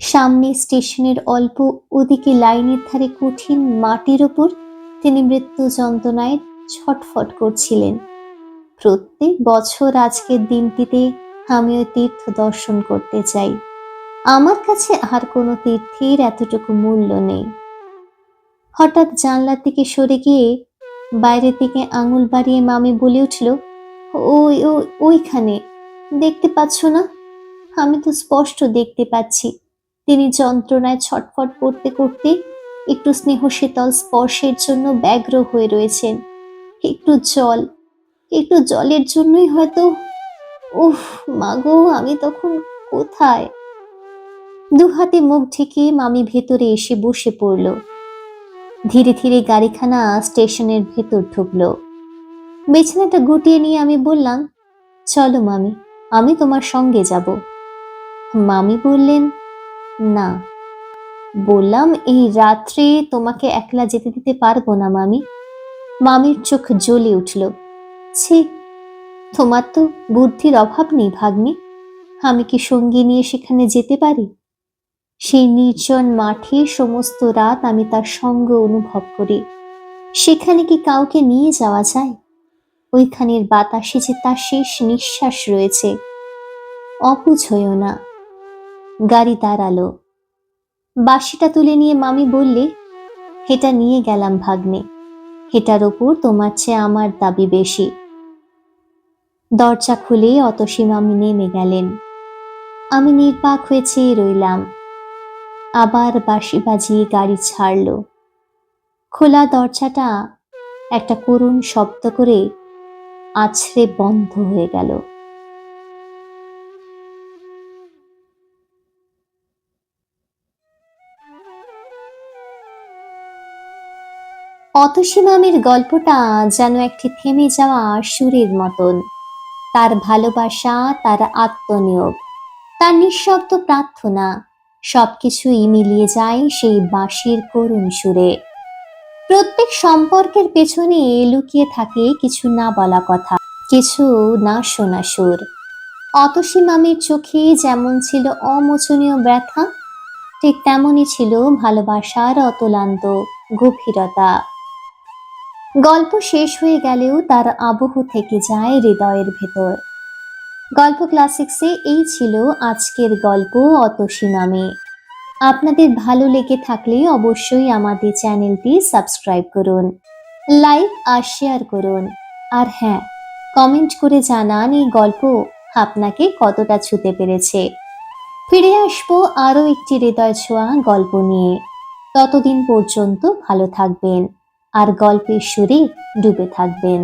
Speaker 1: সামনে স্টেশনের অল্প ওদিকে লাইনের ধারে কঠিন মাটির ওপর তিনি মৃত্যু যন্ত্রণায় ছটফট করছিলেন। প্রত্যেক বছর আজকের দিনটিতে আমি ওই তীর্থ দর্শন করতে চাই। আমার কাছে আর কোনো তীর্থের এতটুকু মূল্য নেই। হঠাৎ জানলার দিকে সরে গিয়ে বাইরের দিকে আঙুল বাড়িয়ে মামি বলে উঠল, ওইখানে দেখতে পাচ্ছ না? আমি তো স্পষ্ট দেখতে পাচ্ছি তিনি যন্ত্রণায় ছটফট করতে করতে একটু স্নেহ শীতল স্পর্শের জন্য ব্যগ্র হয়ে রয়েছেন। একটু জলের জন্যই হয়তো। উফ মাগো, আমি তখন কোথায়? 2 হাতে মুখ ঢেকে মামি ভেতরে এসে বসে পড়ল। ধীরে ধীরে গাড়িখানা স্টেশনের ভেতর ঢুকলো। বিছানাটা গুটিয়ে নিয়ে আমি বললাম, চলো মামি, আমি তোমার সঙ্গে যাব। মামি বললেন, না। বললাম, এই রাত্রে তোমাকে একলা যেতে দিতে পারবো না মামি। মামির চোখ জ্বলে উঠল। ছি, তোমার তো বুদ্ধির অভাব নেই ভাগ্নে। আমি কি সঙ্গী নিয়ে সেখানে যেতে পারি? সেই নির্জন মাঠে সমস্ত রাত আমি তার সঙ্গ অনুভব করি। সেখানে কি কাউকে নিয়ে যাওয়া যায়? ওইখানের বাতাসে যে তার শেষ নিঃশ্বাস রয়েছে। অবুঝ হইও না। গাড়ি দাঁড়ালো। বাঁশিটা তুলে নিয়ে মামি বললে, এটা নিয়ে গেলাম ভাগ্নে। এটার ওপর তোমার চেয়ে আমার দাবি বেশি। দরজা খুলে অতসী মামি নেমে গেলেন। আমি নির্বাক হয়ে চেয়ে রইলাম। আবার বাঁশি বাজিয়ে গাড়ি ছাড়ল। খোলা দরজাটা একটা করুণ শব্দ করে আছড়ে বন্ধ হয়ে গেল। অতসী মামির গল্পটা যেন একটি থেমে যাওয়া সুরের মতন। তার ভালোবাসা, তার আত্মনিয়োগ, তার নিঃশব্দ প্রার্থনা সবকিছুই মিলিয়ে যায় সেই বাঁশির করুণ সুরে। প্রত্যেক সম্পর্কের পেছনে লুকিয়ে থাকে কিছু না বলা কথা, কিছু না শোনা সুর। অতসী মামির চোখে যেমন ছিল অমোচনীয় ব্যথা, ঠিক তেমনই ছিল ভালোবাসার অতলান্ত গভীরতা। গল্প শেষ হয়ে গেলেও তার আবহ থেকে যায় হৃদয়ের ভেতর। গল্প ক্লাসিক্সে এই ছিল আজকের গল্প অতসী মামি। আপনাদের ভালো লেগে থাকলে অবশ্যই আমাদের চ্যানেলটি সাবস্ক্রাইব করুন, লাইক আর শেয়ার করুন। আর হ্যাঁ, কমেন্ট করে জানান এই গল্প আপনাকে কতটা ছুঁতে পেরেছে। ফিরে আসবো আরও একটি হৃদয় ছোঁয়া গল্প নিয়ে। ততদিন পর্যন্ত ভালো থাকবেন আর গল্পের সুরে ডুবে থাকবেন।